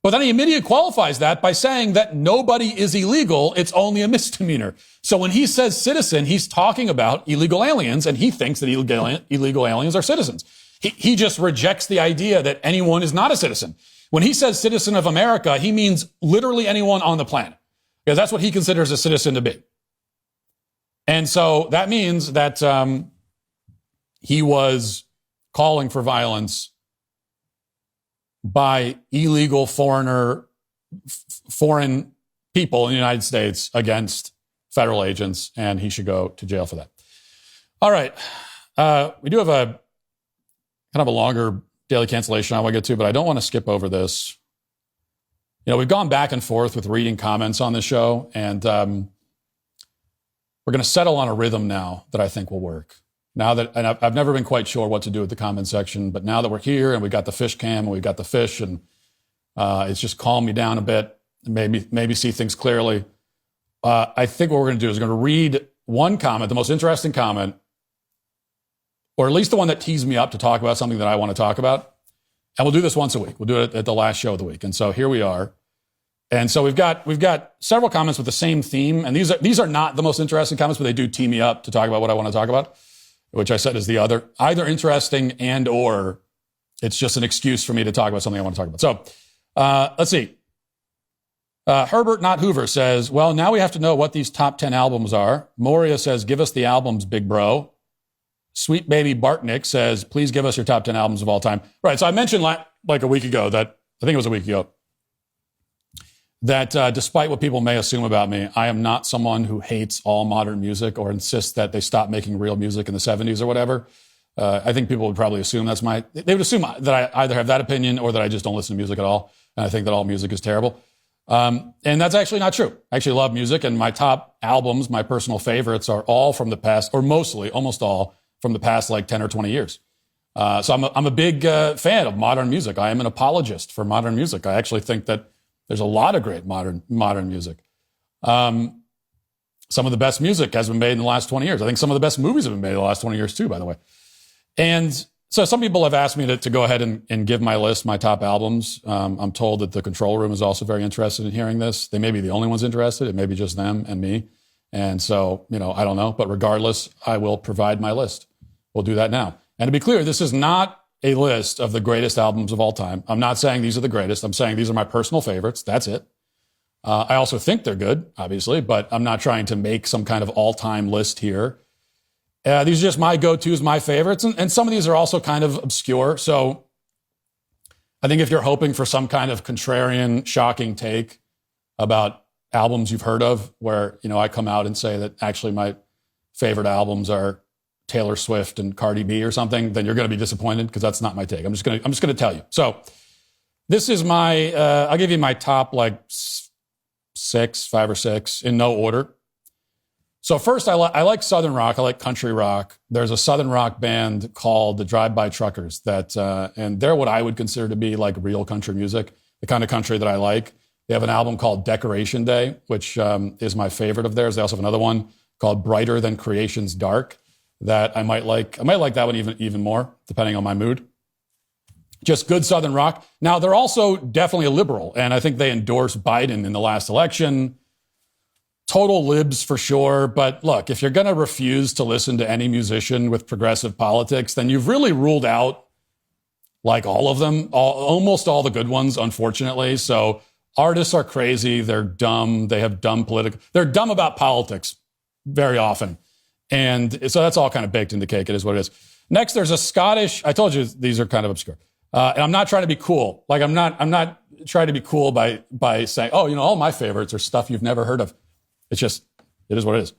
But then he immediately qualifies that by saying that nobody is illegal. It's only a misdemeanor. So when he says citizen, he's talking about illegal aliens, and he thinks that illegal aliens are citizens. He just rejects the idea that anyone is not a citizen. When he says citizen of America, he means literally anyone on the planet, because that's what he considers a citizen to be. And so that means that he was calling for violence by illegal foreign people in the United States against federal agents, and he should go to jail for that. All right. We do have kind of a longer daily cancellation I want to get to, but I don't want to skip over this. You know, we've gone back and forth with reading comments on this show, and we're going to settle on a rhythm now that I think will work. Now that, and I've never been quite sure what to do with the comment section, but now that we're here and we got the fish cam and we got the fish, and it's just calmed me down a bit and maybe see things clearly. I think what we're going to do is we're going to read one comment, the most interesting comment, or at least the one that teased me up to talk about something that I want to talk about. And we'll do this once a week. We'll do it at the last show of the week. And so here we are. And so we've got several comments with the same theme. And these are not the most interesting comments, but they do tee me up to talk about what I want to talk about, which I said is either interesting and or it's just an excuse for me to talk about something I want to talk about. So let's see. Herbert Not Hoover says, well, now we have to know what these top 10 albums are. Moria says, give us the albums, big bro. Sweet Baby Bartnick says, please give us your top 10 albums of all time. Right, so I mentioned like a week ago that, I think it was a week ago, that despite what people may assume about me, I am not someone who hates all modern music or insists that they stop making real music in the 70s or whatever. I think people would probably assume they would assume that I either have that opinion or that I just don't listen to music at all. And I think that all music is terrible. And that's actually not true. I actually love music, and my top albums, my personal favorites, are all from the past, or mostly, almost all, from the past like 10 or 20 years. So I'm a big fan of modern music. I am an apologist for modern music. I actually think that there's a lot of great modern music. Some of the best music has been made in the last 20 years. I think some of the best movies have been made in the last 20 years too, by the way. And so some people have asked me to go ahead and give my list, my top albums. I'm told that the control room is also very interested in hearing this. They may be the only ones interested. It may be just them and me. And so, I don't know. But regardless, I will provide my list. We'll do that now. And to be clear, this is not a list of the greatest albums of all time. I'm not saying these are the greatest. I'm saying these are my personal favorites. That's it. I also think they're good, obviously, but I'm not trying to make some kind of all-time list here. These are just my go-tos, my favorites. And some of these are also kind of obscure. So I think if you're hoping for some kind of contrarian, shocking take about albums you've heard of, where, I come out and say that actually my favorite albums are Taylor Swift and Cardi B or something, then you're going to be disappointed, because that's not my take. I'm just going to tell you. So this is my, I'll give you my top like 5 or 6 in no order. So first, I like Southern rock. I like country rock. There's a Southern rock band called the Drive-By Truckers and they're what I would consider to be like real country music, the kind of country that I like. They have an album called Decoration Day, which is my favorite of theirs. They also have another one called Brighter Than Creation's Dark that I might like. I might like that one even more, depending on my mood. Just good Southern rock. Now, they're also definitely a liberal, and I think they endorsed Biden in the last election. Total libs for sure. But look, if you're going to refuse to listen to any musician with progressive politics, then you've really ruled out like all of them, almost all the good ones, unfortunately. So artists are crazy. They're dumb. They have dumb they're dumb about politics very often. And so that's all kind of baked into cake. It is what it is. Next, there's a Scottish, I told you these are kind of obscure. And I'm not trying to be cool. Like I'm not trying to be cool by saying, all my favorites are stuff you've never heard of. It is what it is.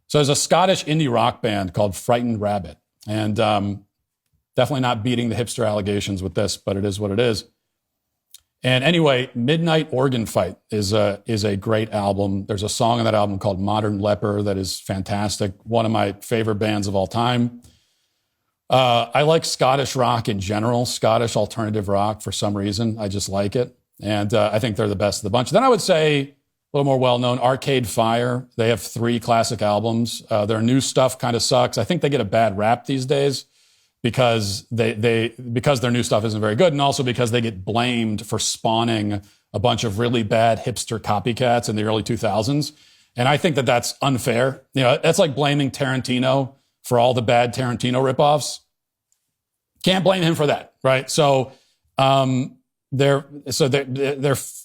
So there's a Scottish indie rock band called Frightened Rabbit. And definitely not beating the hipster allegations with this, but it is what it is. And anyway, Midnight Organ Fight is a great album. There's a song on that album called Modern Leper that is fantastic. One of my favorite bands of all time. I like Scottish rock in general, Scottish alternative rock for some reason. I just like it. And I think they're the best of the bunch. Then I would say, a little more well-known, Arcade Fire. They have 3 classic albums. Their new stuff kind of sucks. I think they get a bad rap these days because because their new stuff isn't very good, and also because they get blamed for spawning a bunch of really bad hipster copycats in the early 2000s. And I think that that's unfair. That's like blaming Tarantino for all the bad Tarantino ripoffs. Can't blame him for that, right? So they're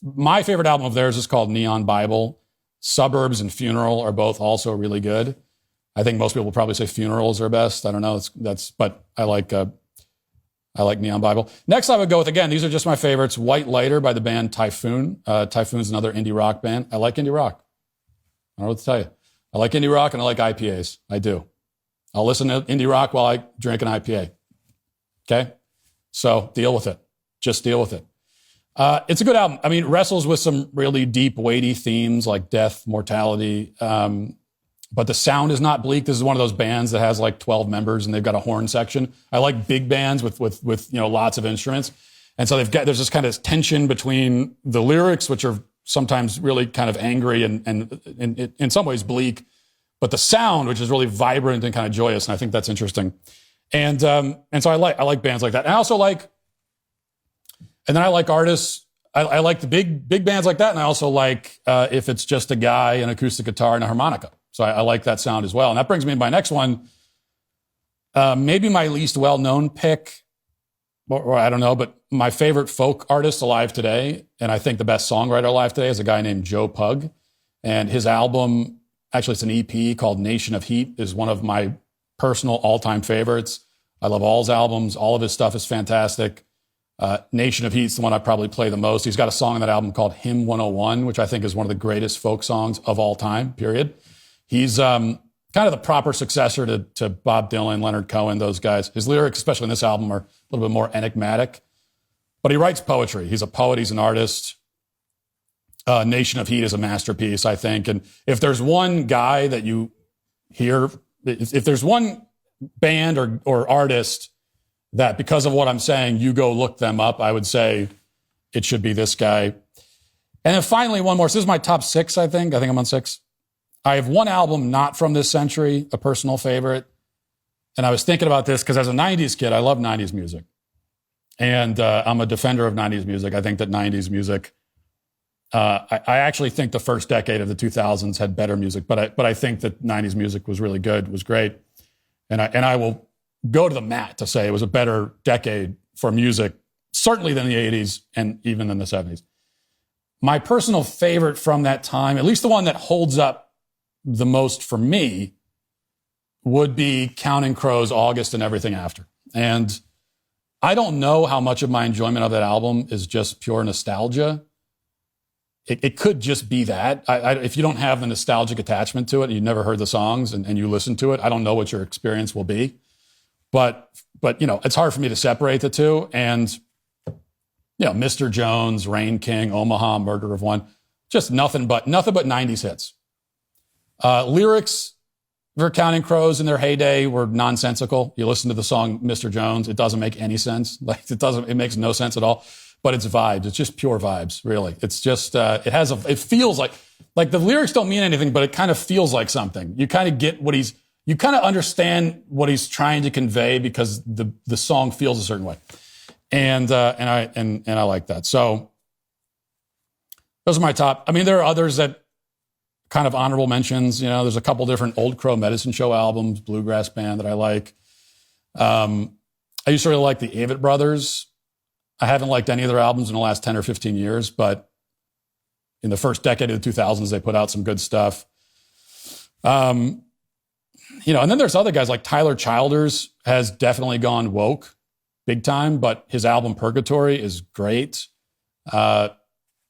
my favorite album of theirs is called Neon Bible. Suburbs and Funeral are both also really good. I think most people will probably say Funerals are best. I don't know. But I like Neon Bible. Next, I would go with, again, these are just my favorites. White Lighter by the band Typhoon. Typhoon's another indie rock band. I like indie rock. I don't know what to tell you. I like indie rock and I like IPAs. I do. I'll listen to indie rock while I drink an IPA. Okay? So deal with it. Just deal with it. It's a good album. I mean, it wrestles with some really deep, weighty themes like death, mortality. But the sound is not bleak. This is one of those bands that has like 12 members and they've got a horn section. I like big bands with lots of instruments. And so there's this kind of tension between the lyrics, which are sometimes really kind of angry and in some ways bleak, but the sound, which is really vibrant and kind of joyous. And I think that's interesting. And so I like bands like that. And I also like, and then I like artists. I like the big bands like that. And I also like, if it's just a guy, an acoustic guitar and a harmonica. So I like that sound as well. And that brings me to my next one. Maybe my least well-known pick, or I don't know, but my favorite folk artist alive today, and I think the best songwriter alive today, is a guy named Joe Pug. And his album, actually it's an EP called Nation of Heat, is one of my personal all-time favorites. I love all his albums. All of his stuff is fantastic. Nation of Heat is the one I probably play the most. He's got a song on that album called Hymn 101, which I think is one of the greatest folk songs of all time, period. He's kind of the proper successor to Bob Dylan, Leonard Cohen, those guys. His lyrics, especially in this album, are a little bit more enigmatic. But he writes poetry. He's a poet. He's an artist. Nation of Heat is a masterpiece, I think. And if there's one guy that you hear, if there's one band or artist that because of what I'm saying, you go look them up, I would say it should be this guy. And then finally, one more. So this is my top 6, I think. I think I'm on 6. I have one album not from this century, a personal favorite. And I was thinking about this because as a 90s kid, I love 90s music. And I'm a defender of 90s music. I think that 90s music, I actually think the first decade of the 2000s had better music, but I think that 90s music was really good, was great. And I will go to the mat to say it was a better decade for music, certainly than the 80s and even than the 70s. My personal favorite from that time, at least the one that holds up the most for me, would be Counting Crows, August, and Everything After. And I don't know how much of my enjoyment of that album is just pure nostalgia. It could just be that. If you don't have the nostalgic attachment to it, and you've never heard the songs and you listen to it, I don't know what your experience will be. But it's hard for me to separate the two. And, Mr. Jones, Rain King, Omaha, Murder of One, just nothing but 90s hits. Lyrics for Counting Crows in their heyday were nonsensical. You listen to the song Mr. Jones, it doesn't make any sense. It makes no sense at all. But it's vibes. It's just pure vibes, really. It's just, it feels like the lyrics don't mean anything, but it kind of feels like something. You kind of get you kind of understand what he's trying to convey because the song feels a certain way. And I like that. So those are my top. I mean, there are others that kind of honorable mentions. There's a couple different Old Crow Medicine Show albums, bluegrass band that I like. I used to really like the Avett Brothers. I haven't liked any of their albums in the last 10 or 15 years, but in the first decade of the 2000s, they put out some good stuff. And then there's other guys like Tyler Childers has definitely gone woke big time, but his album Purgatory is great.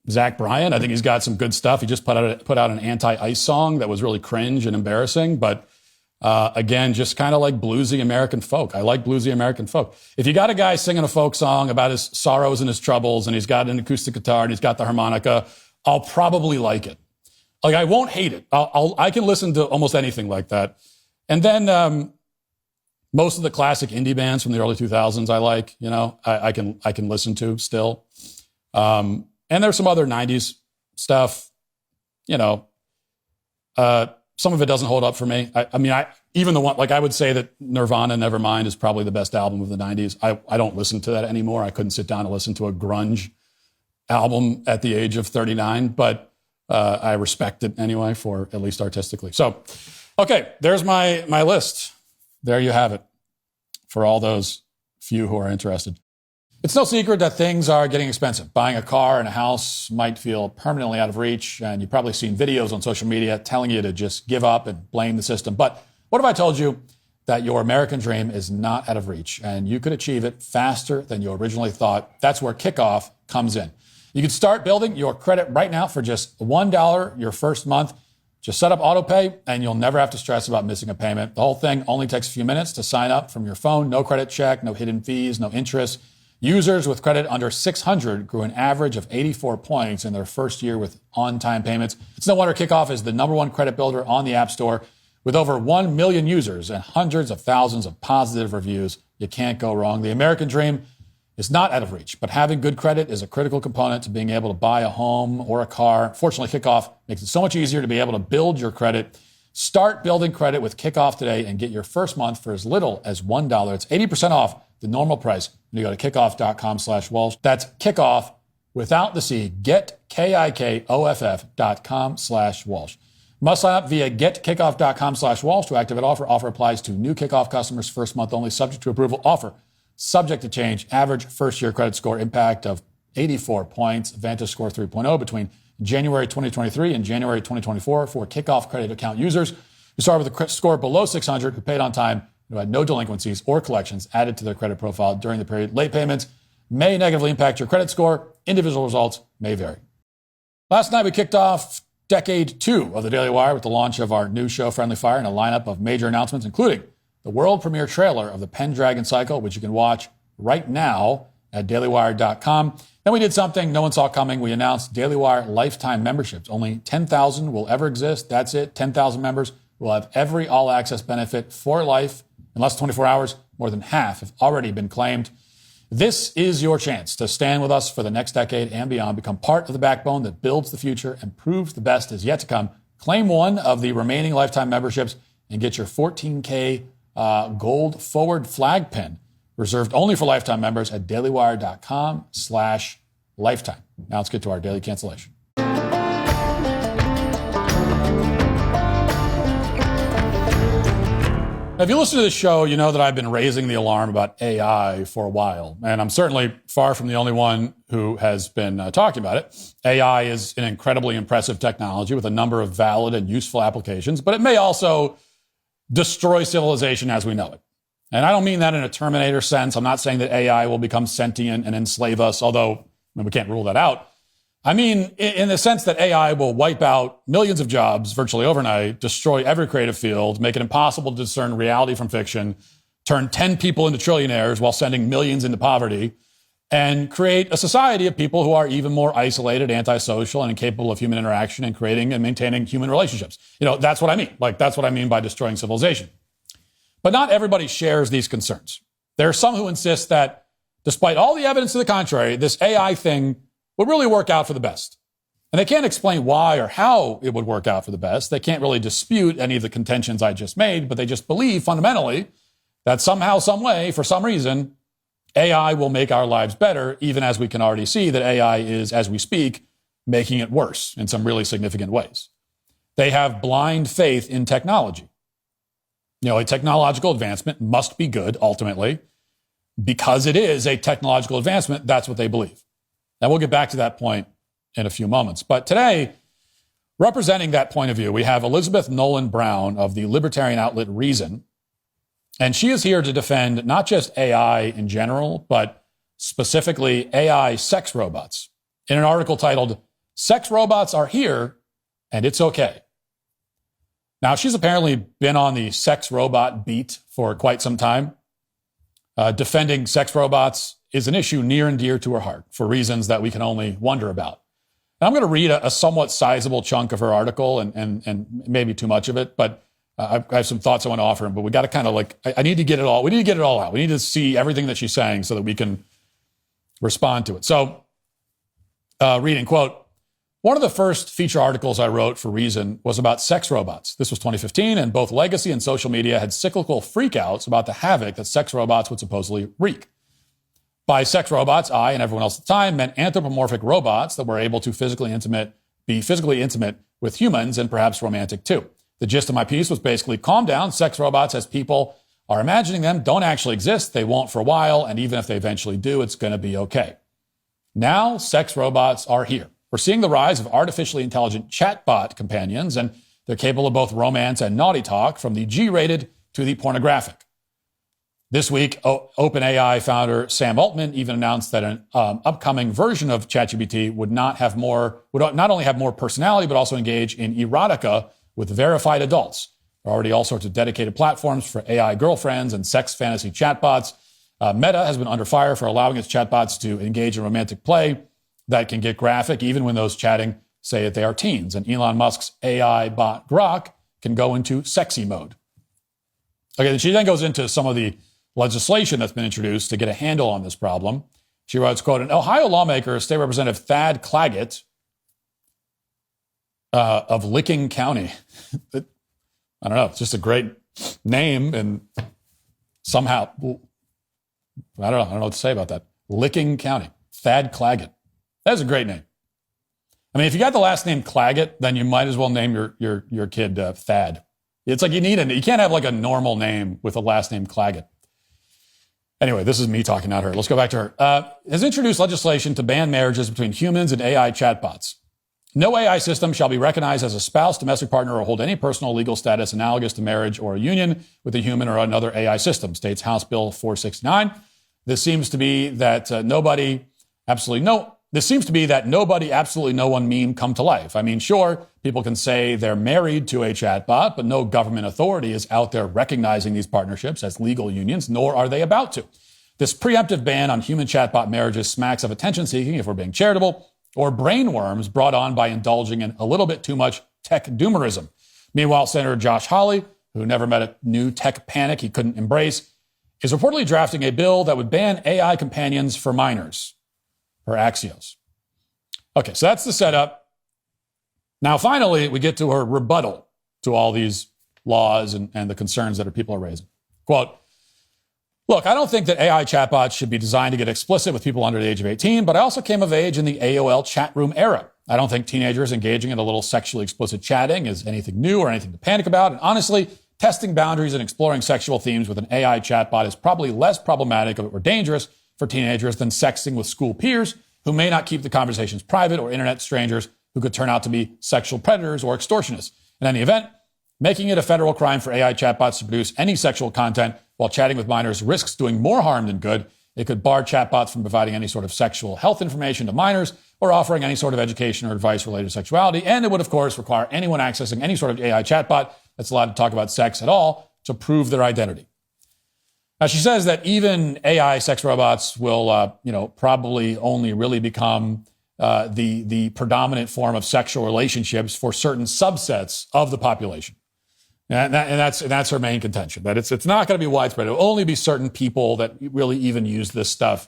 Zach Bryan, I think he's got some good stuff. He just put out an anti-ICE song that was really cringe and embarrassing, but again, just kind of like bluesy American folk. I like bluesy American folk. If you got a guy singing a folk song about his sorrows and his troubles, and he's got an acoustic guitar and he's got the harmonica, I'll probably like it. Like, I won't hate it. I can listen to almost anything like that. And then most of the classic indie bands from the early 2000s I like. I can listen to still. And there's some other 90s stuff. Some of it doesn't hold up for me. Even the one, I would say that Nirvana Nevermind is probably the best album of the 90s. I don't listen to that anymore. I couldn't sit down and listen to a grunge album at the age of 39, but I respect it anyway, for at least artistically. So, okay, there's my list. There you have it for all those few who are interested. It's no secret that things are getting expensive. Buying a car and a house might feel permanently out of reach, and you've probably seen videos on social media telling you to just give up and blame the system. But what if I told you that your American dream is not out of reach and you could achieve it faster than you originally thought? That's where Kickoff comes in. You can start building your credit right now for just $1 your first month. Just set up autopay and you'll never have to stress about missing a payment. The whole thing only takes a few minutes to sign up from your phone. No credit check, no hidden fees, no interest. Users with credit under 600 grew an average of 84 points in their first year with on-time payments. It's no wonder Kickoff is the number one credit builder on the App Store with over 1 million users and hundreds of thousands of positive reviews. You can't go wrong. The American dream is not out of reach, but having good credit is a critical component to being able to buy a home or a car. Fortunately, Kickoff makes it so much easier to be able to build your credit. Start building credit with Kickoff today and get your first month for as little as $1. It's 80% off the normal price when you go to kickoff.com/Walsh. That's Kickoff without the C. Get KIKOFF.com/Walsh. Must sign up via getkickoff.com/Walsh to activate offer. Offer applies to new Kickoff customers first month only, subject to approval. Offer subject to change. Average first year credit score impact of 84 points. Vantage score 3.0 between January 2023 and January 2024 for Kickoff credit account users who start with a score below 600, who paid on time, who had no delinquencies or collections added to their credit profile during the period. Late payments may negatively impact your credit score. Individual results may vary. Last night, we kicked off Decade 2 of the Daily Wire with the launch of our new show, Friendly Fire, and a lineup of major announcements, including the world premiere trailer of the Pendragon Cycle, which you can watch right now at dailywire.com. Then we did something no one saw coming. We announced Daily Wire lifetime memberships. Only 10,000 will ever exist. That's it. 10,000 members will have every all-access benefit for life. In less than 24 hours, more than half have already been claimed. This is your chance to stand with us for the next decade and beyond. Become part of the backbone that builds the future and proves the best is yet to come. Claim one of the remaining lifetime memberships and get your 14K gold forward flag pin reserved only for lifetime members at dailywire.com/lifetime. Now let's get to our daily cancellation. If you listen to this show, you know that I've been raising the alarm about AI for a while, and I'm certainly far from the only one who has been talking about it. AI is an incredibly impressive technology with a number of valid and useful applications, but it may also destroy civilization as we know it. And I don't mean that in a Terminator sense. I'm not saying that AI will become sentient and enslave us, although we can't rule that out. I mean, in the sense that AI will wipe out millions of jobs virtually overnight, destroy every creative field, make it impossible to discern reality from fiction, turn 10 people into trillionaires while sending millions into poverty, and create a society of people who are even more isolated, antisocial, and incapable of human interaction and creating and maintaining human relationships. You know, that's what I mean. That's what I mean by destroying civilization. But not everybody shares these concerns. There are some who insist that despite all the evidence to the contrary, this AI thing would really work out for the best. And they can't explain why or how it would work out for the best. They can't really dispute any of the contentions I just made, but they just believe fundamentally that somehow, some way, for some reason, AI will make our lives better, even as we can already see that AI is, as we speak, making it worse in some really significant ways. They have blind faith in technology. You know, a technological advancement must be good, ultimately. Because it is a technological advancement, that's what they believe. Now, we'll get back to that point in a few moments. But today, representing that point of view, we have Elizabeth Nolan Brown of the libertarian outlet Reason. And she is here to defend not just AI in general, but specifically AI sex robots, in an article titled, "Sex Robots Are Here, and It's Okay." Now, she's apparently been on the sex robot beat for quite some time. Defending sex robots is an issue near and dear to her heart for reasons that we can only wonder about. And I'm going to read a somewhat sizable chunk of her article and maybe too much of it, but I have some thoughts I want to offer him, but we got to kind of I need to get it all. We need to get it all out. We need to see everything that she's saying so that we can respond to it. So, reading, quote, "One of the first feature articles I wrote for Reason was about sex robots. This was 2015, and both legacy and social media had cyclical freakouts about the havoc that sex robots would supposedly wreak. By sex robots, I and everyone else at the time meant anthropomorphic robots that were able to be physically intimate with humans and perhaps romantic too. The gist of my piece was basically calm down. Sex robots, as people are imagining them, don't actually exist. They won't for a while, and even if they eventually do, it's going to be okay. Now, sex robots are here. We're seeing the rise of artificially intelligent chatbot companions, and they're capable of both romance and naughty talk, from the G-rated to the pornographic. This week, OpenAI founder Sam Altman even announced that an upcoming version of ChatGPT would not only have more personality, but also engage in erotica with verified adults. There are already all sorts of dedicated platforms for AI girlfriends and sex fantasy chatbots. Meta has been under fire for allowing its chatbots to engage in romantic play that can get graphic even when those chatting say that they are teens. And Elon Musk's AI bot Grok can go into sexy mode. Okay, and she then goes into some of the legislation that's been introduced to get a handle on this problem. She writes, quote, an Ohio lawmaker, State Representative Thad Claggett of Licking County. I don't know, it's just a great name, and somehow, I don't know what to say about that. Licking County, Thad Claggett. That's a great name. I mean, if you got the last name Claggett, then you might as well name your kid Thad. It's like you can't have like a normal name with a last name Claggett. Anyway, this is me talking, not her. Let's go back to her. Has introduced legislation to ban marriages between humans and AI chatbots. No AI system shall be recognized as a spouse, domestic partner, or hold any personal legal status analogous to marriage or a union with a human or another AI system, states House Bill 469. This seems to be that nobody, absolutely no one meme come to life. I mean, sure, people can say they're married to a chatbot, but no government authority is out there recognizing these partnerships as legal unions, nor are they about to. This preemptive ban on human chatbot marriages smacks of attention-seeking, if we're being charitable, or brainworms brought on by indulging in a little bit too much tech doomerism. Meanwhile, Senator Josh Hawley, who never met a new tech panic he couldn't embrace, is reportedly drafting a bill that would ban AI companions for minors, per Axios. Okay, so that's the setup. Now, finally, we get to her rebuttal to all these laws and the concerns that people are raising. Quote, look, I don't think that AI chatbots should be designed to get explicit with people under the age of 18, but I also came of age in the AOL chat room era. I don't think teenagers engaging in a little sexually explicit chatting is anything new or anything to panic about. And honestly, testing boundaries and exploring sexual themes with an AI chatbot is probably less problematic or dangerous for teenagers than sexting with school peers who may not keep the conversations private, or internet strangers who could turn out to be sexual predators or extortionists. In any event, making it a federal crime for AI chatbots to produce any sexual content while chatting with minors risks doing more harm than good. It could bar chatbots from providing any sort of sexual health information to minors or offering any sort of education or advice related to sexuality. And it would, of course, require anyone accessing any sort of AI chatbot that's allowed to talk about sex at all to prove their identity. Now, she says that even AI sex robots will, probably only really become the predominant form of sexual relationships for certain subsets of the population. And that's her main contention, that it's not going to be widespread. It will only be certain people that really even use this stuff.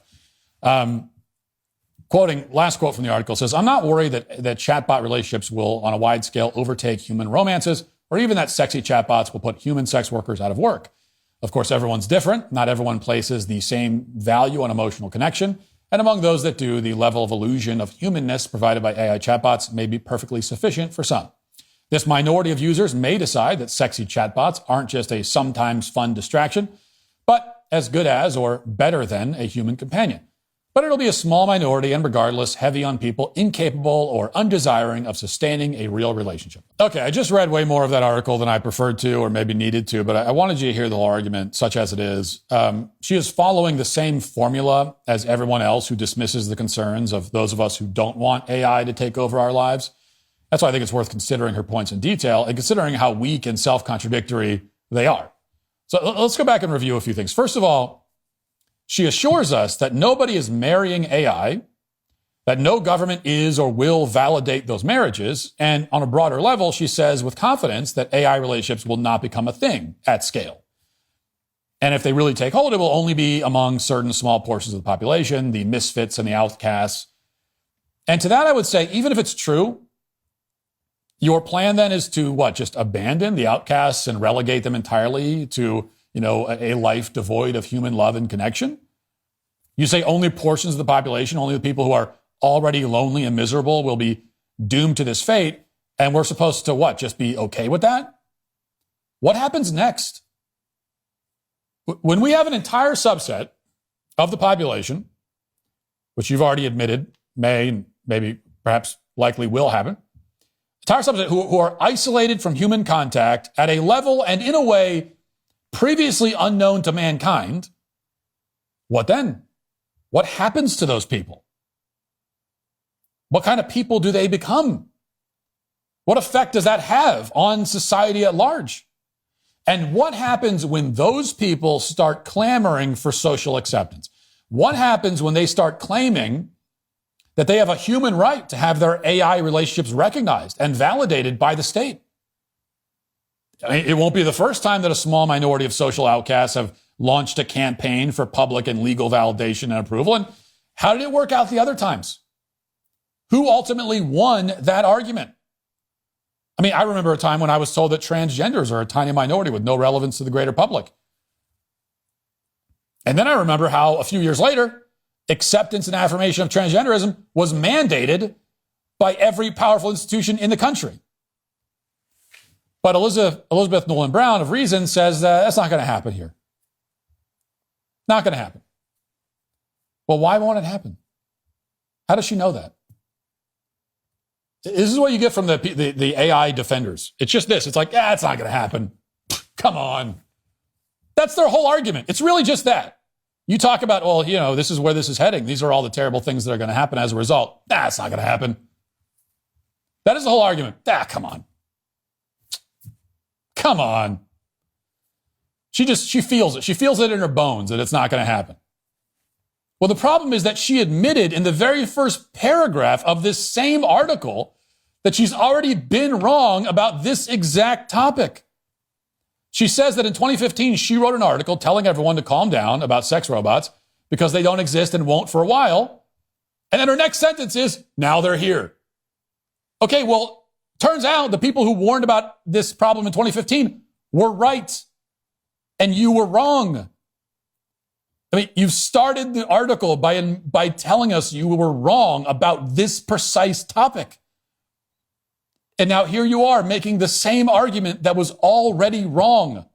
Quoting, last quote from the article says, I'm not worried that chatbot relationships will, on a wide scale, overtake human romances, or even that sexy chatbots will put human sex workers out of work. Of course, everyone's different. Not everyone places the same value on emotional connection. And among those that do, the level of illusion of humanness provided by AI chatbots may be perfectly sufficient for some. This minority of users may decide that sexy chatbots aren't just a sometimes fun distraction, but as good as or better than a human companion. But it'll be a small minority, and regardless, heavy on people incapable or undesiring of sustaining a real relationship. Okay, I just read way more of that article than I preferred to or maybe needed to, but I wanted you to hear the whole argument, such as it is. She is following the same formula as everyone else who dismisses the concerns of those of us who don't want AI to take over our lives. That's why I think it's worth considering her points in detail and considering how weak and self-contradictory they are. So let's go back and review a few things. First of all, she assures us that nobody is marrying AI, that no government is or will validate those marriages. And on a broader level, she says with confidence that AI relationships will not become a thing at scale. And if they really take hold, it will only be among certain small portions of the population, the misfits and the outcasts. And to that, I would say, even if it's true, your plan then is to what? Just abandon the outcasts and relegate them entirely to, a life devoid of human love and connection? You say only portions of the population, only the people who are already lonely and miserable will be doomed to this fate, and we're supposed to what? Just be okay with that? What happens next? When we have an entire subset of the population, which you've already admitted may and maybe perhaps likely will happen, entire subset who are isolated from human contact at a level and in a way previously unknown to mankind, what then? What happens to those people? What kind of people do they become? What effect does that have on society at large? And what happens when those people start clamoring for social acceptance? What happens when they start claiming that they have a human right to have their AI relationships recognized and validated by the state? I mean, it won't be the first time that a small minority of social outcasts have launched a campaign for public and legal validation and approval. And how did it work out the other times? Who ultimately won that argument? I mean, I remember a time when I was told that transgenders are a tiny minority with no relevance to the greater public. And then I remember how a few years later, acceptance and affirmation of transgenderism was mandated by every powerful institution in the country. But Elizabeth Nolan Brown of Reason says that's not going to happen here. Not going to happen. Well, why won't it happen? How does she know that? This is what you get from the AI defenders. It's just this. It's like, it's not going to happen. Come on. That's their whole argument. It's really just that. You talk about, well, you know, this is where this is heading. These are all the terrible things that are going to happen as a result. It's not going to happen. That is the whole argument. Come on. Come on. She feels it. She feels it in her bones that it's not going to happen. Well, the problem is that she admitted in the very first paragraph of this same article that she's already been wrong about this exact topic. She says that in 2015, she wrote an article telling everyone to calm down about sex robots because they don't exist and won't for a while. And then her next sentence is, now they're here. Okay, well, turns out the people who warned about this problem in 2015 were right. And you were wrong. I mean, you started the article by telling us you were wrong about this precise topic. And now here you are making the same argument that was already wrong.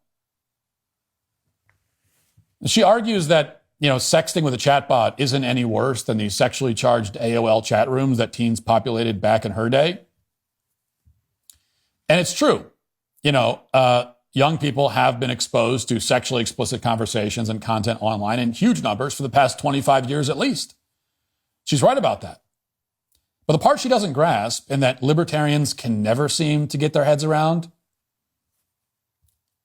She argues that, sexting with a chatbot isn't any worse than the sexually charged AOL chat rooms that teens populated back in her day. And it's true. Young people have been exposed to sexually explicit conversations and content online in huge numbers for the past 25 years at least. She's right about that. But the part she doesn't grasp, and that libertarians can never seem to get their heads around,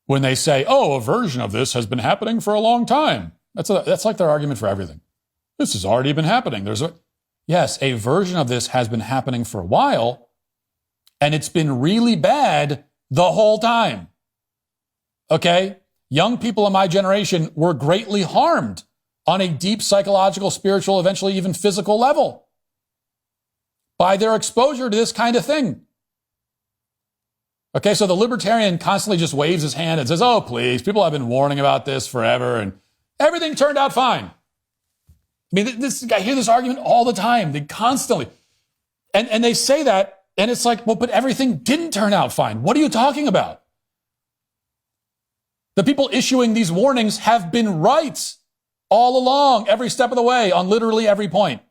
when they say, a version of this has been happening for a long time. That's like their argument for everything. This has already been happening. Yes, a version of this has been happening for a while, and it's been really bad the whole time. Okay? Young people in my generation were greatly harmed on a deep psychological, spiritual, eventually even physical level by their exposure to this kind of thing. Okay, so the libertarian constantly just waves his hand and says, oh, please, people have been warning about this forever and everything turned out fine. I mean, I hear this argument all the time. They constantly, and they say that, and it's like, well, but everything didn't turn out fine. What are you talking about? The people issuing these warnings have been right all along, every step of the way, on literally every point.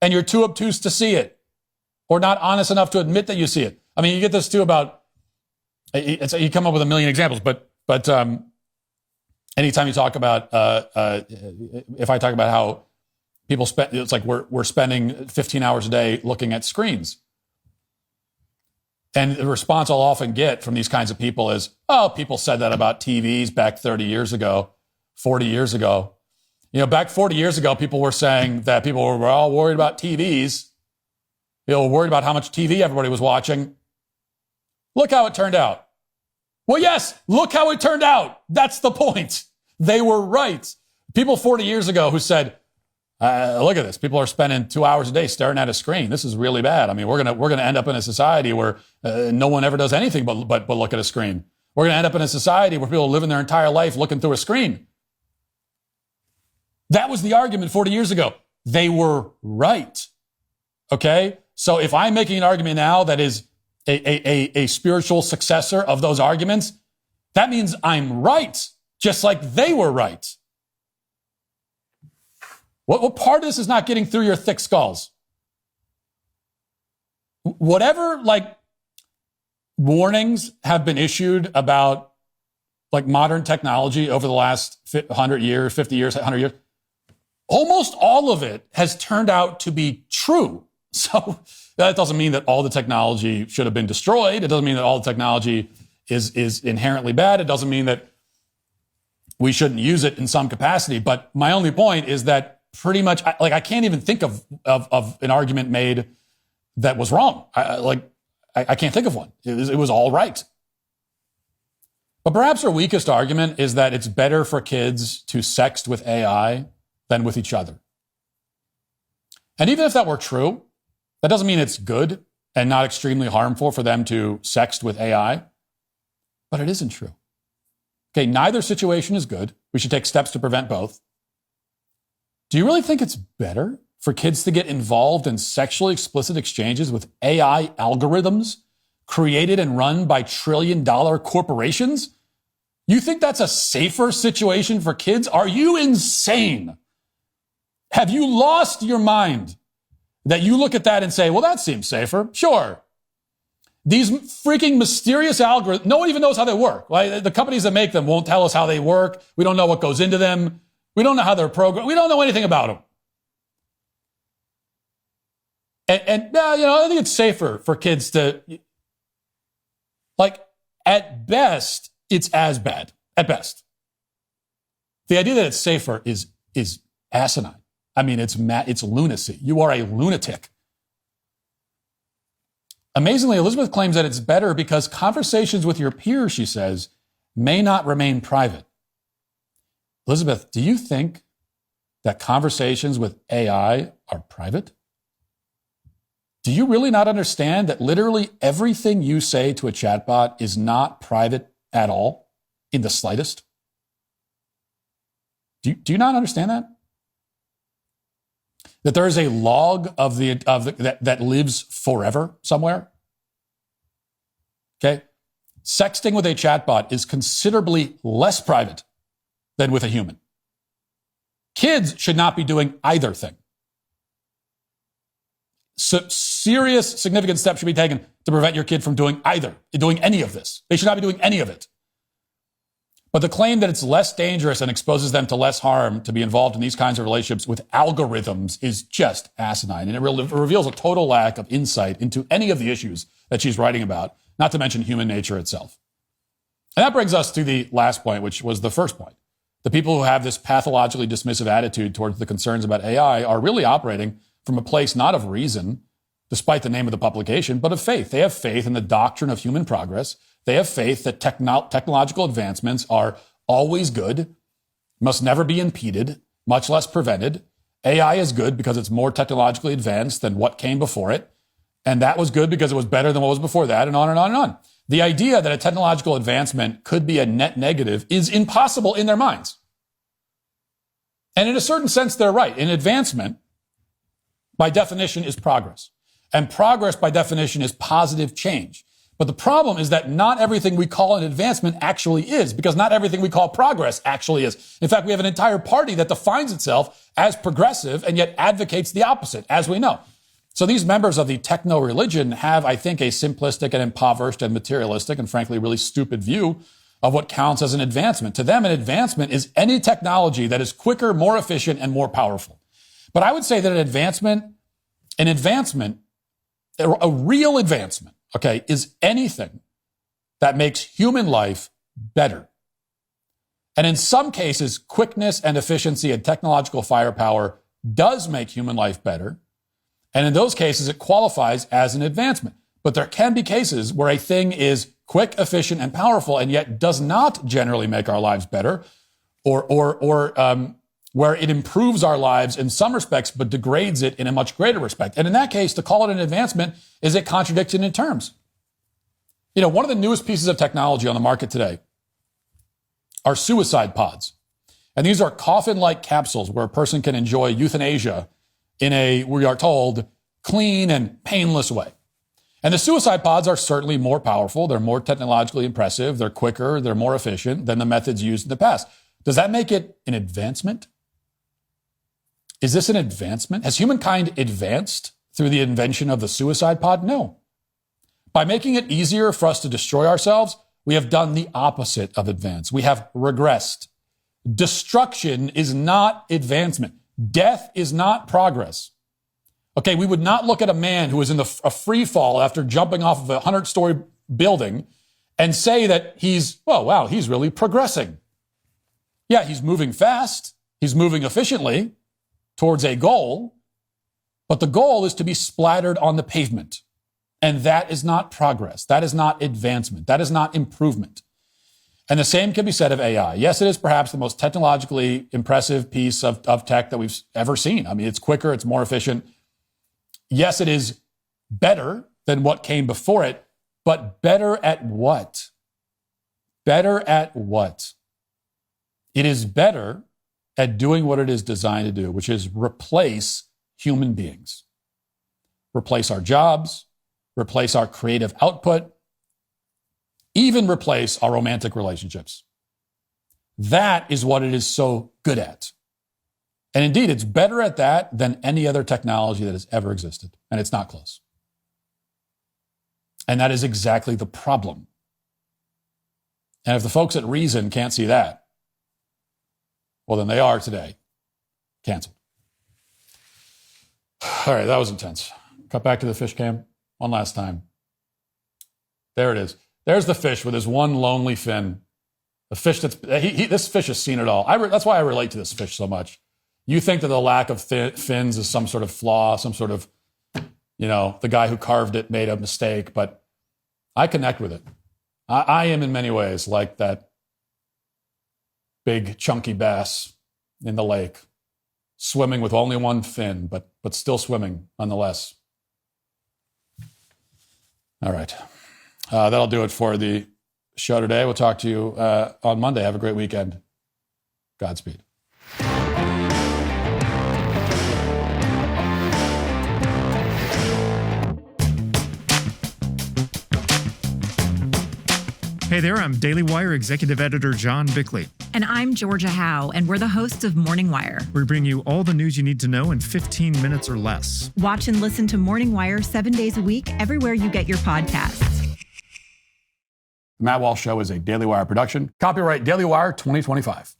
And you're too obtuse to see it, or not honest enough to admit that you see it. I mean, you get this too about, you come up with a million examples, but anytime you talk about, if I talk about how people spend, it's like we're spending 15 hours a day looking at screens. And the response I'll often get from these kinds of people is, people said that about TVs back 30 years ago, 40 years ago. Back 40 years ago, people were saying that people were all worried about TVs. Were worried about how much TV everybody was watching. Look how it turned out. Well, yes, look how it turned out. That's the point. They were right. People 40 years ago who said, look at this. People are spending 2 hours a day staring at a screen. This is really bad. I mean, we're gonna end up in a society where no one ever does anything but look at a screen. We're gonna end up in a society where people live in their entire life looking through a screen. That was the argument 40 years ago. They were right. Okay? So if I'm making an argument now that is a spiritual successor of those arguments, that means I'm right, just like they were right. What part of this is not getting through your thick skulls? Whatever, warnings have been issued about, modern technology over the last 100 years, 50 years, 100 years, almost all of it has turned out to be true. So that doesn't mean that all the technology should have been destroyed. It doesn't mean that all the technology is inherently bad. It doesn't mean that we shouldn't use it in some capacity. But my only point is that pretty much, I can't even think of an argument made that was wrong. I can't think of one. It was all right. But perhaps our weakest argument is that it's better for kids to sext with AI than with each other. And even if that were true, that doesn't mean it's good and not extremely harmful for them to sext with AI. But it isn't true. Okay, neither situation is good. We should take steps to prevent both. Do you really think it's better for kids to get involved in sexually explicit exchanges with AI algorithms created and run by trillion-dollar corporations? You think that's a safer situation for kids? Are you insane? Have you lost your mind that you look at that and say, well, that seems safer? Sure. These freaking mysterious algorithms, no one even knows how they work. Right? The companies that make them won't tell us how they work. We don't know what goes into them. We don't know how they're programmed. We don't know anything about them. And I think it's safer for kids to, at best, it's as bad. At best. The idea that it's safer is asinine. I mean, it's lunacy. You are a lunatic. Amazingly, Elizabeth claims that it's better because conversations with your peers, she says, may not remain private. Elizabeth, do you think that conversations with AI are private? Do you really not understand that literally everything you say to a chatbot is not private at all, in the slightest? Do you not understand that? That there is a log that lives forever somewhere? Okay? Sexting with a chatbot is considerably less private than with a human. Kids should not be doing either thing. So serious, significant steps should be taken to prevent your kid from doing any of this. They should not be doing any of it. But the claim that it's less dangerous and exposes them to less harm to be involved in these kinds of relationships with algorithms is just asinine. And it reveals a total lack of insight into any of the issues that she's writing about, not to mention human nature itself. And that brings us to the last point, which was the first point. The people who have this pathologically dismissive attitude towards the concerns about AI are really operating from a place not of reason, despite the name of the publication, but of faith. They have faith in the doctrine of human progress. They have faith that technological advancements are always good, must never be impeded, much less prevented. AI is good because it's more technologically advanced than what came before it. And that was good because it was better than what was before that, and on and on and on. The idea that a technological advancement could be a net negative is impossible in their minds. And in a certain sense, they're right. An advancement, by definition, is progress. And progress, by definition, is positive change. But the problem is that not everything we call an advancement actually is, because not everything we call progress actually is. In fact, we have an entire party that defines itself as progressive and yet advocates the opposite, as we know. So these members of the techno-religion have, I think, a simplistic and impoverished and materialistic and frankly really stupid view of what counts as an advancement. To them, an advancement is any technology that is quicker, more efficient, and more powerful. But I would say that a real advancement, okay, is anything that makes human life better. And in some cases, quickness and efficiency and technological firepower does make human life better. And in those cases, it qualifies as an advancement. But there can be cases where a thing is quick, efficient, and powerful, and yet does not generally make our lives better, or where it improves our lives in some respects, but degrades it in a much greater respect. And in that case, to call it an advancement is a contradiction in terms. You know, one of the newest pieces of technology on the market today are suicide pods. And these are coffin-like capsules where a person can enjoy euthanasia in a, we are told, clean and painless way. And the suicide pods are certainly more powerful. They're more technologically impressive. They're quicker. They're more efficient than the methods used in the past. Does that make it an advancement? Is this an advancement? Has humankind advanced through the invention of the suicide pod? No. By making it easier for us to destroy ourselves, we have done the opposite of advance. We have regressed. Destruction is not advancement. Death is not progress. Okay, we would not look at a man who was in a free fall after jumping off of a 100-story building and say that he's really progressing. Yeah, he's moving fast. He's moving efficiently towards a goal, but the goal is to be splattered on the pavement. And that is not progress. That is not advancement. That is not improvement. And the same can be said of AI. Yes, it is perhaps the most technologically impressive piece of tech that we've ever seen. I mean, it's quicker, it's more efficient. Yes, it is better than what came before it, but better at what? Better at what? It is better at doing what it is designed to do, which is replace human beings. Replace our jobs, replace our creative output, even replace our romantic relationships. That is what it is so good at. And indeed, it's better at that than any other technology that has ever existed. And it's not close. And that is exactly the problem. And if the folks at Reason can't see that, well, then they are today canceled. All right, that was intense. Cut back to the fish cam one last time. There it is. There's the fish with his one lonely fin. The fish this fish has seen it all. That's why I relate to this fish so much. You think that the lack of fins is some sort of flaw, some sort of, the guy who carved it made a mistake, but I connect with it. I am in many ways like that big chunky bass in the lake, swimming with only one fin, but still swimming nonetheless. All right. That'll do it for the show today. We'll talk to you on Monday. Have a great weekend. Godspeed. Hey there, I'm Daily Wire Executive Editor John Bickley. And I'm Georgia Howe, and we're the hosts of Morning Wire. We bring you all the news you need to know in 15 minutes or less. Watch and listen to Morning Wire 7 days a week, everywhere you get your podcasts. The Matt Walsh Show is a Daily Wire production. Copyright Daily Wire 2025.